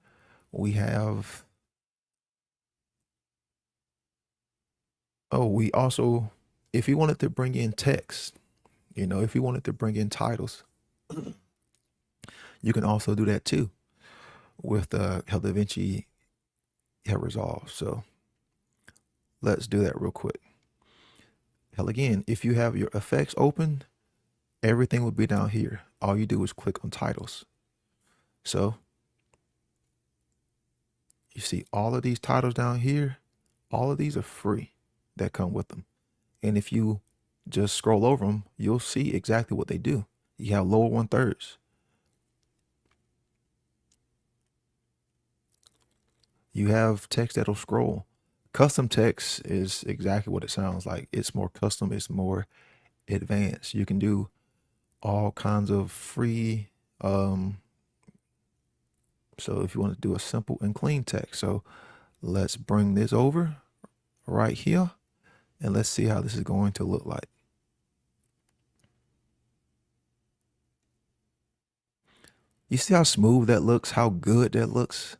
We have, we also, if you wanted to bring in text, you know, if you wanted to bring in titles, you can also do that too with how DaVinci have resolved. So let's do that real quick. Hell, again, if you have your effects open, everything will be down here. All you do is click on titles. So you see all of these titles down here. All of these are free that come with them. And if you just scroll over them, you'll see exactly what they do. You have lower 1/3. You have text that'll scroll. Custom text is exactly what it sounds like. It's more custom. It's more advanced. You can do all kinds of free. So if you want to do a simple and clean text, so let's bring this over right here and let's see how this is going to look like. You see how smooth that looks, how good that looks?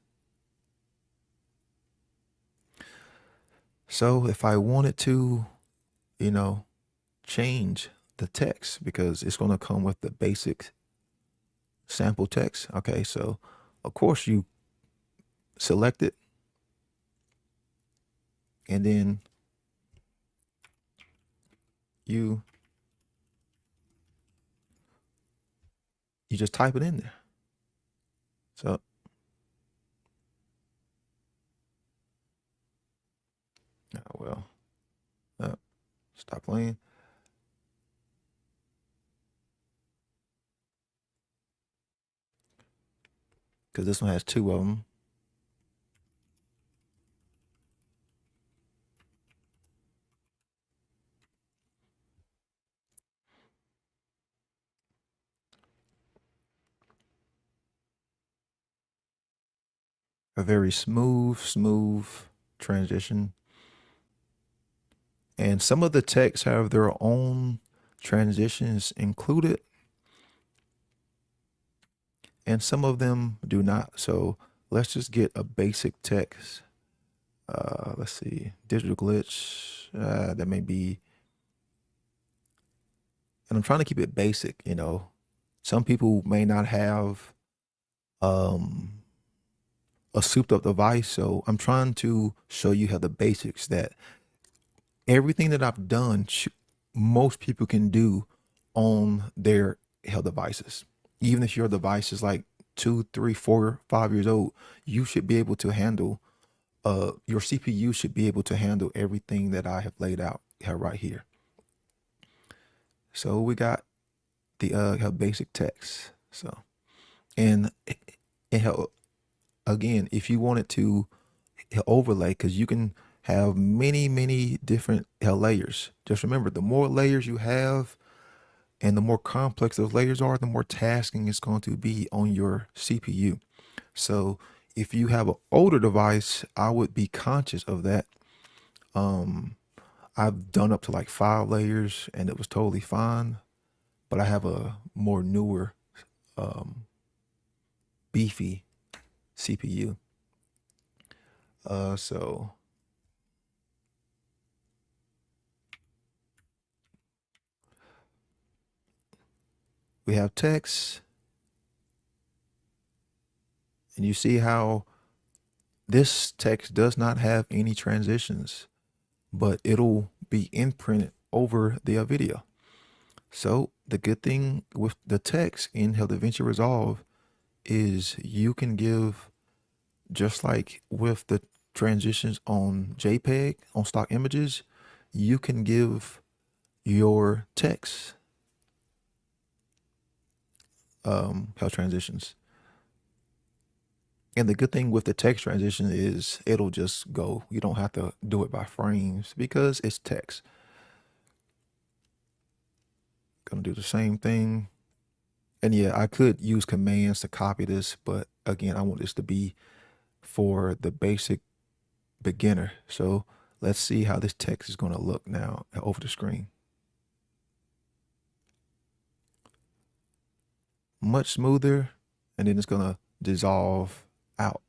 So if I wanted to, you know, change the text, because it's going to come with the basic sample text. Okay, so of course you select it and then you just type it in there. So stop playing. Because this one has two of them. A very smooth transition. And some of the texts have their own transitions included, and some of them do not. So let's just get a basic text. Let's see, digital glitch. That may be and I'm trying to keep it basic. Some people may not have um, a souped up device, so I'm trying to show you how the basics that everything that I've done, most people can do on their health devices. Even if your device is like 2, 3, 4, 5 years old, you should be able to handle. Your CPU should be able to handle everything that I have laid out right here. So we got the basic text. So and it help again if you wanted to overlay, because you can have many different layers. Just remember, the more layers you have and the more complex those layers are, the more tasking is going to be on your CPU. So if you have an older device, I would be conscious of that. I've done up to like 5 layers and it was totally fine, but I have a more newer, beefy CPU. So we have text, and you see how this text does not have any transitions, but it'll be imprinted over the video. So the good thing with the text in DaVinci Resolve is you can give, just like with the transitions on JPEG, on stock images, you can give your text health transitions. And the good thing with the text transition is it'll just go. You don't have to do it by frames because it's text. Gonna do the same thing. And yeah, I could use commands to copy this, but again, I want this to be for the basic beginner. So let's see how this text is going to look now over the screen. Much smoother, and then it's going to dissolve out.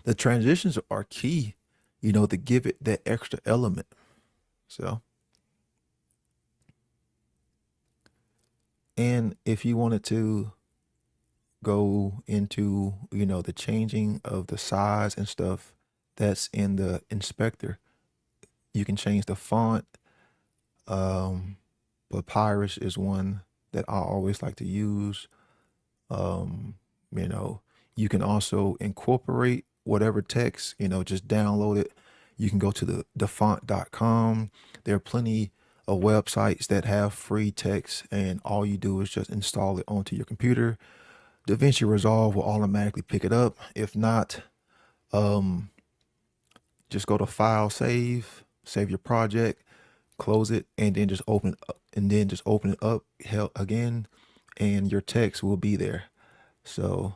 The transitions are key, to give it that extra element. So, and if you wanted to go into, the changing of the size and stuff that's in the inspector, you can change the font. Papyrus is one that I always like to use. You can also incorporate whatever text, just download it. You can go to the font.com. There are plenty of websites that have free text, and all you do is just install it onto your computer. DaVinci Resolve will automatically pick it up. If not, just go to File, save your project, close it, and then just open it up again, and your text will be there. So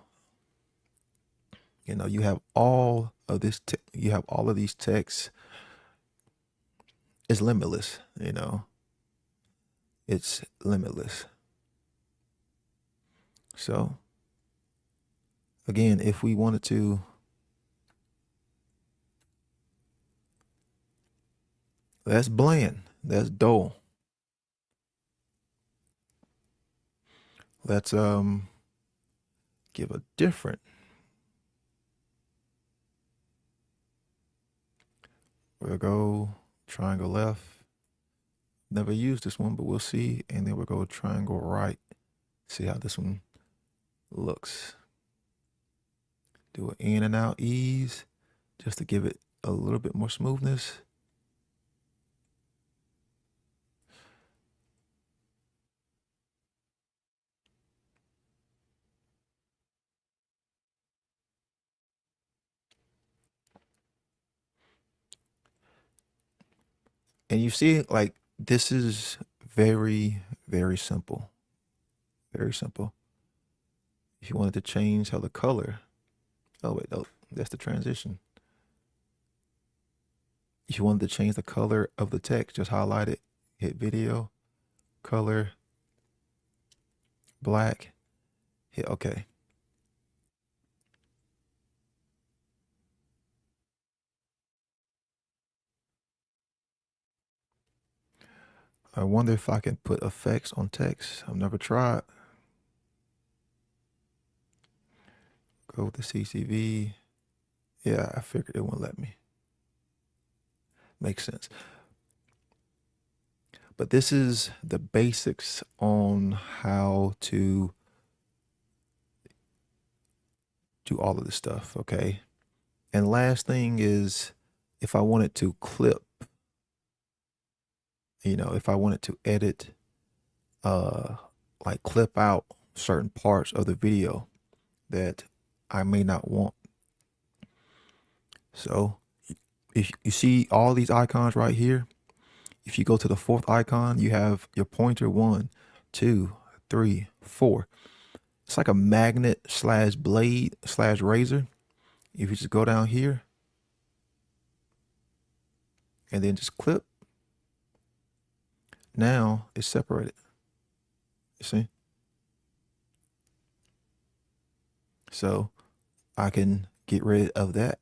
you have all of this. You have all of these texts. It's limitless. It's limitless. So again, if we wanted to, that's bland. That's dull. Let's give a different. We'll go triangle left. Never used this one, but we'll see. And then we'll go triangle right. See how this one looks. Do an in and out ease just to give it a little bit more smoothness. And you see, like, this is very, very simple. Very simple. If you wanted to change how the color, oh wait, no, that's the transition. If you wanted to change the color of the text, just highlight it, hit video, color, black, hit OK. I wonder if I can put effects on text. I've never tried. Go with the CCV. Yeah, I figured it wouldn't let me. Makes sense. But this is the basics on how to do all of this stuff, okay? And last thing is, if I wanted to clip, if I wanted to edit, like clip out certain parts of the video that I may not want. So if you see all these icons right here, if you go to the fourth icon, you have your pointer 1, 2, 3, 4. It's like a magnet / blade / razor. If you just go down here and then just clip, now it's separated. You see? So I can get rid of that.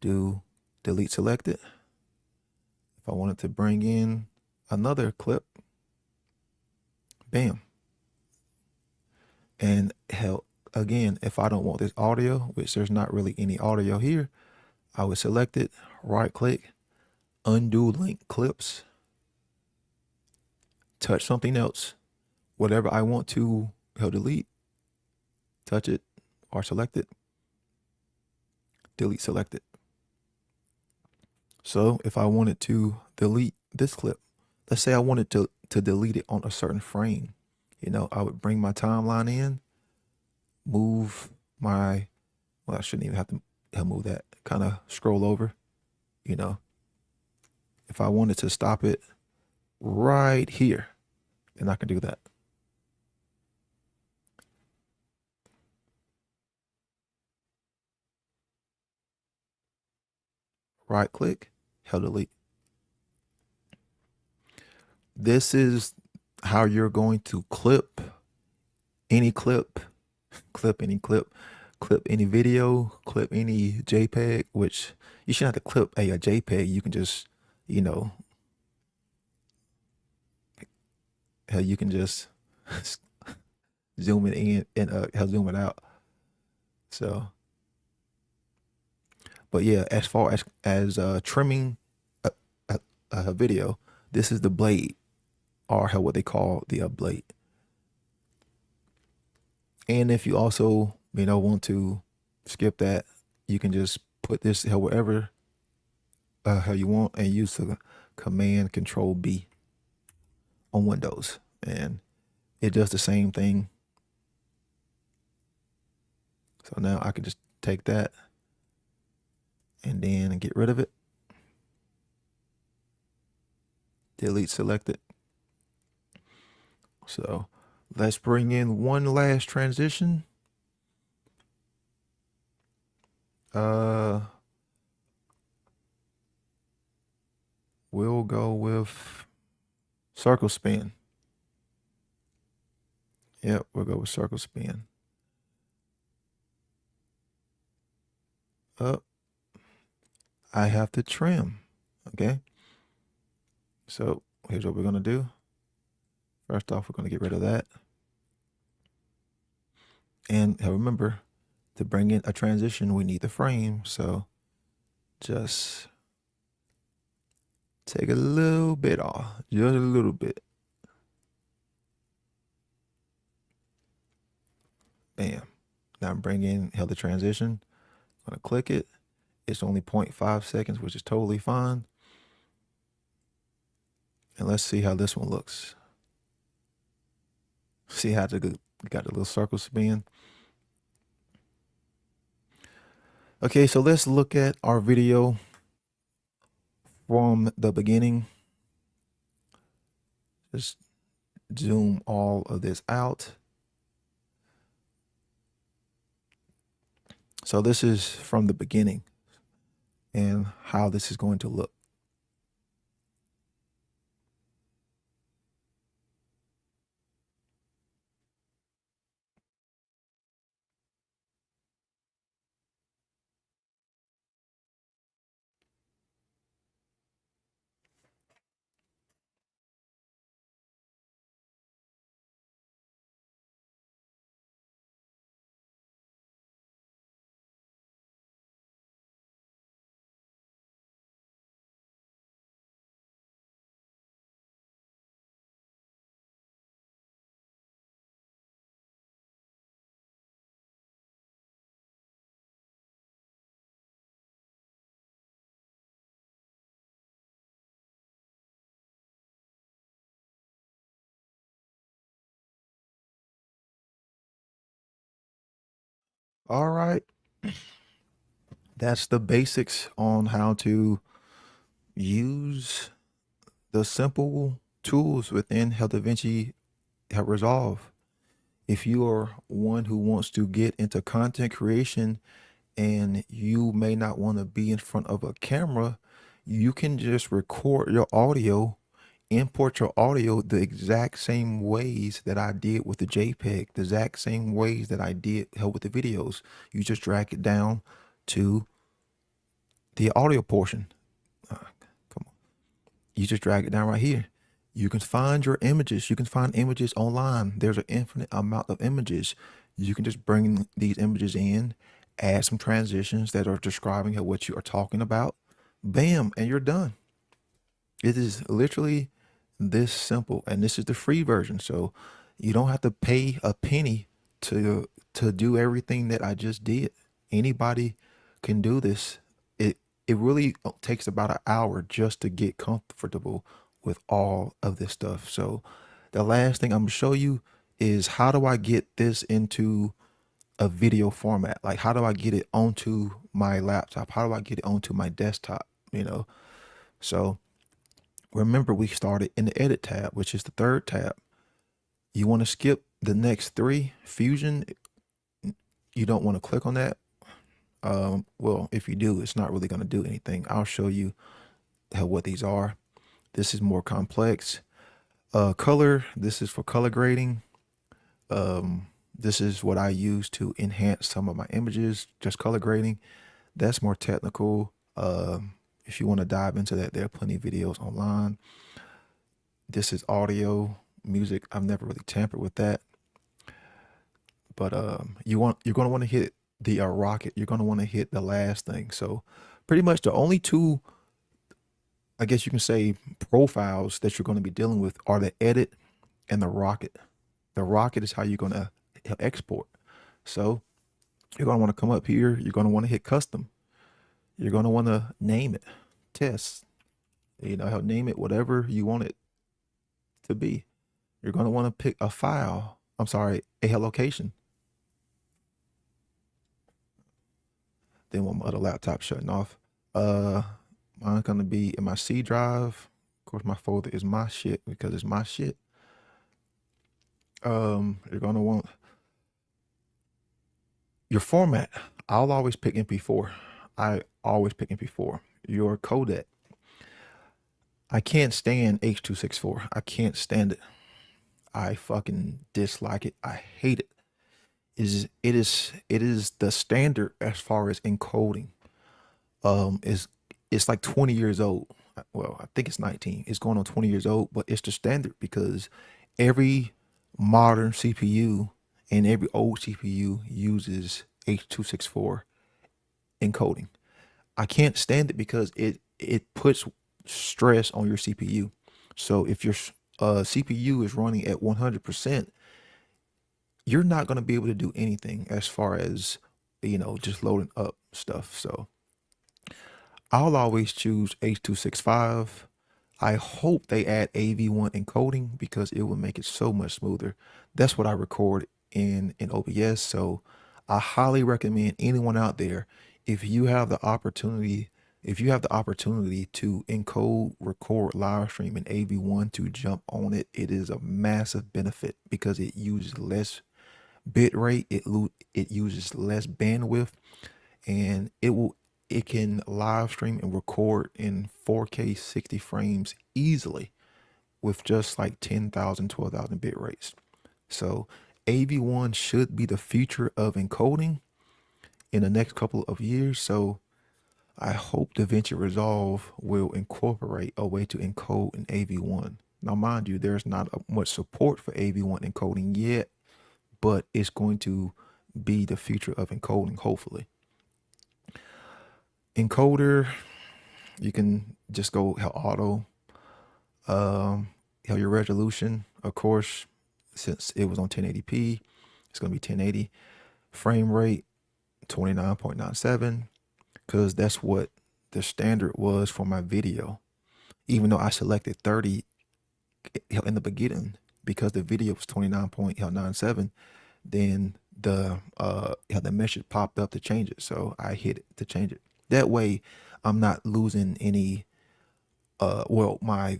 Do delete selected. If I wanted to bring in another clip, bam. And hell, again, if I don't want this audio, which there's not really any audio here, I would select it, right click, undo link clips, touch something else, whatever I want to delete, touch it or select it, delete selected. So if I wanted to delete this clip, let's say I wanted to delete it on a certain frame, I would bring my timeline in, move my, well, I shouldn't even have to move that, kind of scroll over, if I wanted to stop it right here, then I can do that. Right click, delete. This is how you're going to clip any clip, clip any clip, clip any video, clip any JPEG, which you shouldn't have to clip a JPEG. You can just, hell, you can just zoom it in and zoom it out. So, but yeah, as far as trimming a video, this is the blade, or what they call the blade. And if you also, want to skip that, you can just put this however how you want and use the Command Control B on Windows, and it does the same thing. So now I can just take that and then get rid of it. Delete selected. So let's bring in one last transition. We'll go with circle spin. Yep, we'll go with circle spin. Up. I have to trim. Okay. So here's what we're going to do. First off, we're going to get rid of that. And remember, to bring in a transition, we need the frame. So just take a little bit off, just a little bit. Bam. Now I'm bringing in the transition. I'm going to click it. It's only 0.5 seconds, which is totally fine. And let's see how this one looks. See how it got the little circle spin. Okay, so let's look at our video from the beginning. Just zoom all of this out. So this is from the beginning and how this is going to look. All right. That's the basics on how to use the simple tools within how DaVinci help resolve. If you are one who wants to get into content creation and you may not want to be in front of a camera, you can just record your audio, import your audio the exact same ways that I did with the JPEG, the exact same ways that I did with the videos. You just drag it down to the audio portion. Come on. You just drag it down right here. You can find your images. You can find images online. There's an infinite amount of images. You can just bring these images in, add some transitions that are describing what you are talking about. Bam, and you're done. It is literally this simple, and this is the free version. So you don't have to pay a penny to do everything that I just did. Anybody can do this. It really takes about an hour just to get comfortable with all of this stuff. So the last thing I'm gonna show you is how do I get this into a video format? Like, how do I get it onto my laptop? How do I get it onto my desktop? So remember, we started in the edit tab, which is the third tab. You want to skip the next three. Fusion, you don't want to click on that. Well, if you do, it's not really going to do anything. I'll show you what these are. This is more complex. Color, this is for color grading. This is what I use to enhance some of my images, just color grading. That's more technical. If you want to dive into that, there are plenty of videos online. This is audio, music. I've never really tampered with that. But you're going to want to hit the rocket. You're going to want to hit the last thing. So pretty much the only two, I guess you can say, profiles that you're going to be dealing with are the edit and the rocket. The rocket is how you're going to export. So you're going to want to come up here. You're going to want to hit custom. You're going to want to name it test. Name it whatever you want it to be. You're going to want to pick a file. I'm sorry, a location. Then one other laptop shutting off. Mine's going to be in my C drive. Of course, my folder is my shit because it's my shit. You're going to want your format. I'll always pick MP4. I always pick MP4. Your codec. I can't stand H.264. I can't stand it. I fucking dislike it. I hate it. It is the standard as far as encoding. It's like 20 years old. Well, I think it's 19. It's going on 20 years old, but it's the standard because every modern CPU and every old CPU uses H.264 encoding. I can't stand it because it puts stress on your CPU. So if your CPU is running at 100%, you're not going to be able to do anything as far as, just loading up stuff. So I'll always choose H.265. I hope they add AV1 encoding because it will make it so much smoother. That's what I record in OBS. So I highly recommend anyone out there, if you have the opportunity to encode, record, live stream in AV1, to jump on it. It is a massive benefit because it uses less bit rate, it uses less bandwidth, and it can live stream and record in 4K 60 frames easily with just like 10,000, 12,000 bit rates. So AV1 should be the future of encoding in the next couple of years. So I hope DaVinci Resolve will incorporate a way to encode in AV1. Now, mind you, there's not much support for AV1 encoding yet, but it's going to be the future of encoding, hopefully. Encoder, you can just go auto. Your resolution, of course, since it was on 1080p, it's going to be 1080. Frame rate, 29.97, because that's what the standard was for my video. Even though I selected 30 in the beginning, because the video was 29.97, then the message popped up to change it, so I hit it to change it. That way I'm not losing any my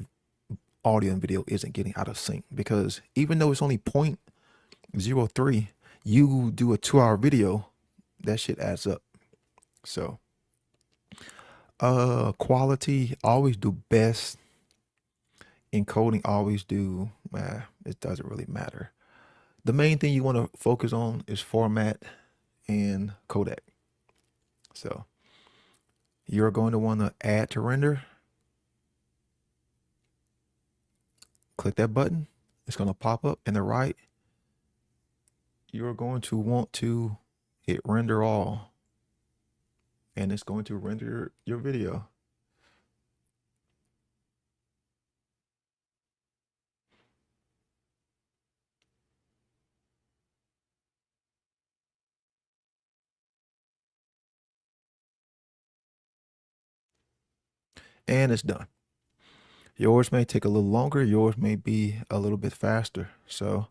audio and video isn't getting out of sync, because even though it's only 0.03, you do a 2-hour video, that shit adds up. So quality, always do best. Encoding, always do, it doesn't really matter. The main thing you want to focus on is format and codec. So you're going to want to add to render. Click that button. It's going to pop up in the right. You're going to want to hit render all, and it's going to render your video. And it's done. Yours may take a little longer. Yours may be a little bit faster. So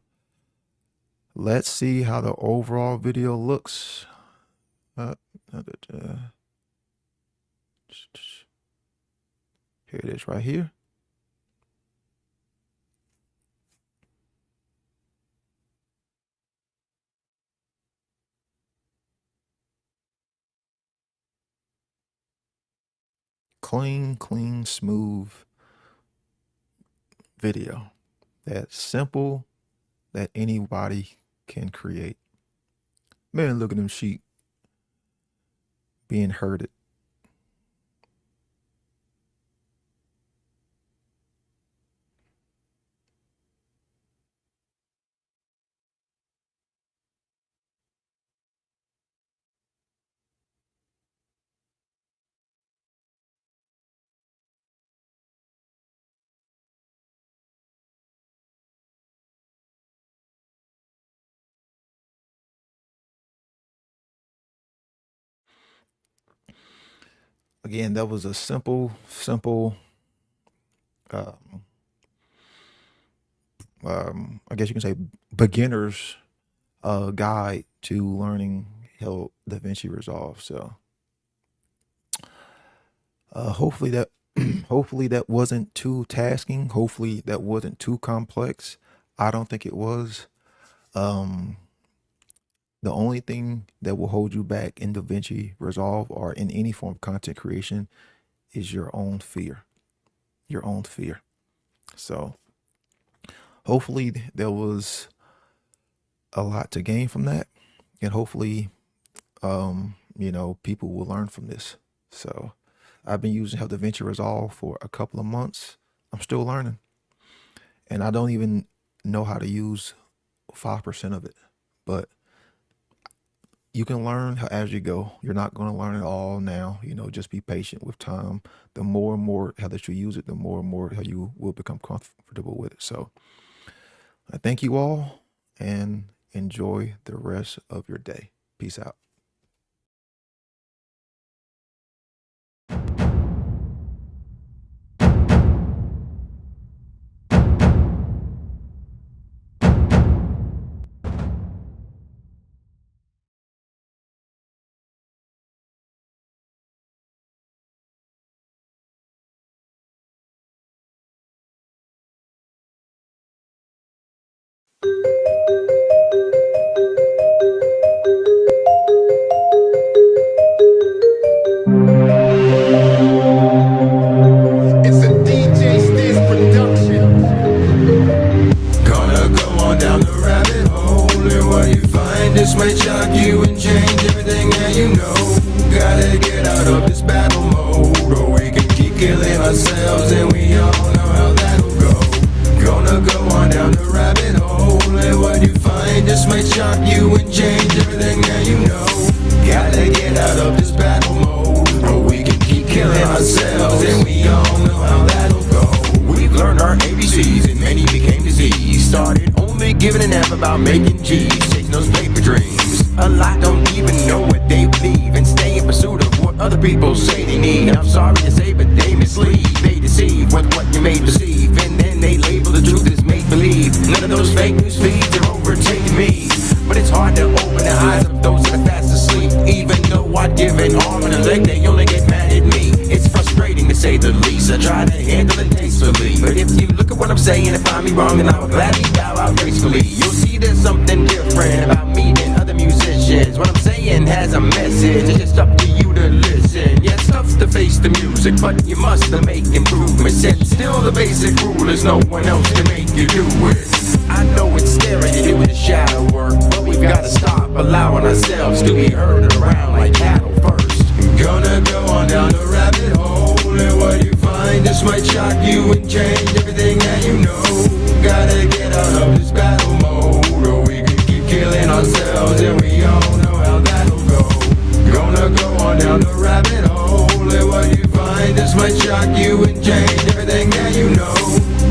let's see how the overall video looks. Here it is right here. Clean, smooth video. That's simple, that anybody can create. Man, look at them sheep being herded. Again, that was a simple, I guess you can say beginner's guide to learning how DaVinci Resolve. So hopefully that hopefully that wasn't too tasking. Hopefully that wasn't too complex. I don't think it was. The only thing that will hold you back in DaVinci Resolve or in any form of content creation is your own fear. Your own fear. So hopefully there was a lot to gain from that. And hopefully, people will learn from this. So I've been using DaVinci Resolve for a couple of months. I'm still learning. And I don't even know how to use 5% of it. But you can learn as you go. You're not going to learn it all now. Just be patient with time. The more and more how that you use it, the more and more how you will become comfortable with it. So I thank you all and enjoy the rest of your day. Peace out. It's a DJ Stiz production. Gonna go on down the rabbit hole, and what you find, this might shock you and change everything that you know. Gotta get out of this battle mode, or we can keep killing ourselves, and we all know how that'll go. Gonna go on down the rabbit hole, and what you find, this might shock you and change everything that you know. Gotta get out of this battle mode, or we can keep killing ourselves, and we all know how that'll go. We've learned our ABCs, and many became diseased. Started only giving an F about making G's, chasing those paper dreams. A lot don't even know what they believe, and stay in pursuit of what other people say they need. I'm sorry to say, but they mislead. They deceive with what you may perceive, and then they label the truth as make-believe. None of those fake news feeds are overtaking me, but it's hard to open music, they only get mad at me. It's frustrating to say the least. I try to handle it tastefully, but if you look at what I'm saying and find me wrong, then I will gladly bow out gracefully. You'll see there's something different about me than other musicians. What I'm saying has a message, it's just up to you to listen. Yeah, it's tough to face the music, but you must make improvements. And still the basic rule is no one else can make you do it. I know it's scary to do the shadow work, but we've got to stop allowing ourselves to be herded around like cattle first. Gonna go on down the rabbit hole, and what you find just might shock you and change everything that you know. Gotta get out of this battle mode, or we could keep killing ourselves, and we all know how that'll go. Gonna go on down the rabbit hole, and what you find just might shock you and change everything that you know.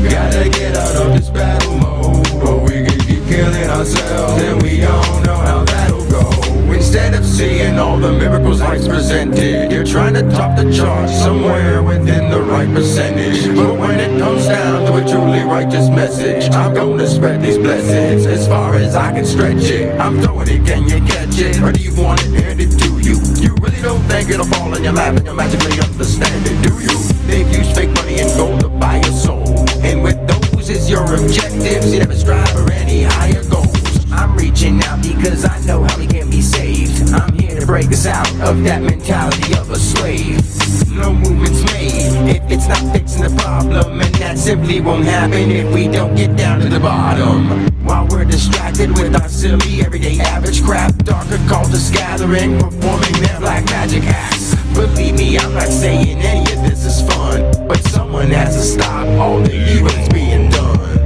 Gotta get out of this battle mode, or we could keep killing ourselves, and we all know how that'll go. Instead of seeing all the miracles Christ presented, you're trying to top the charts somewhere within the right percentage. But when it comes down to a truly righteous message, I'm gonna spread these blessings as far as I can stretch it. I'm throwing it, can you catch it? Or do you want it handed to you? You really don't think it'll fall in your lap and you'll magically understand it, do you? Think use fake money and gold to buy your soul, and with those as your objectives, you never strive for any higher goals. I'm reaching out because I know how we can be saved. I'm here to break us out of that mentality of a slave. No movement's made if it's not fixing the problem, and that simply won't happen if we don't get down to the bottom. While we're distracted with our silly everyday average crap, darker cultures gathering, performing their black magic acts. Believe me, I'm not saying any of this is fun, but someone has to stop all the evil that's being done.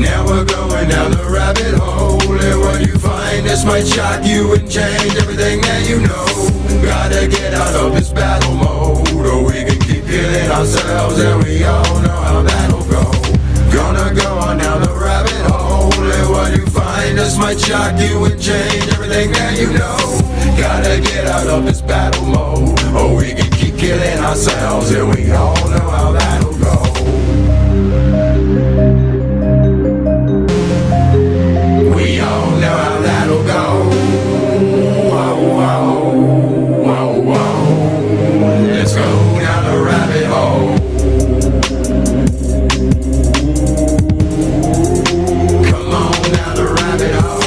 Now we're going down the rabbit hole, and what you find just might shock you and change everything that you know. Gotta get out of this battle mode, or we can keep killing ourselves, and we all know how that'll go. Gonna go on down the rabbit hole, and what you find just might shock you and change everything that you know. Gotta get out of this battle mode, or we can keep killing ourselves, and we all know how that'll go. We all know how that'll go. Whoa, whoa, whoa, whoa. Let's go down the rabbit hole. Come on down the rabbit hole.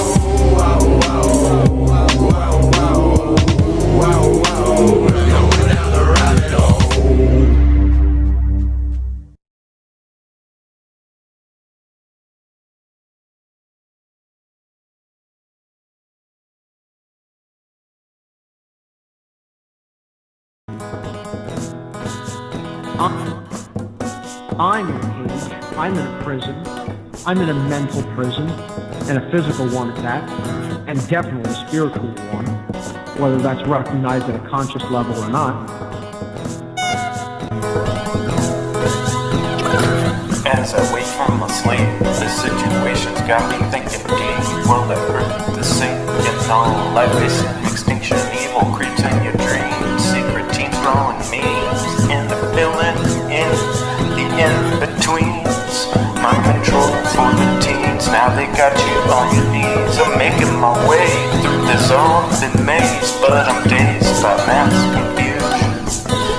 Whoa, whoa, whoa, whoa, whoa, whoa. We're going down the rabbit hole. I'm in a cage, I'm in a prison, I'm in a mental prison, and a physical one at that, and definitely a spiritual one, whether that's recognized at a conscious level or not. As I wake from my sleep, the situation's got me thinking deep. Will ever the sink and all life is in extinction? Evil creeps in your dreams. Secret teams throwing memes in the filling in the in-betweens. Mind control for the teens. Now they got you on your knees. I'm making my way through this open maze, but I'm dazed by mass confusion.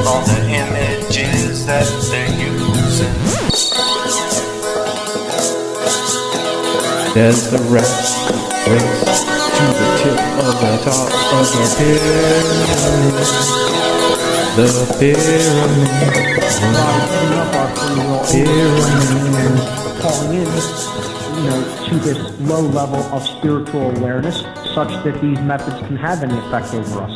All the images that they're using. As the rest race to the tip of the top of the pyramid. The pyramid. And falling in, to this low level of spiritual awareness, such that these methods can have any effect over us.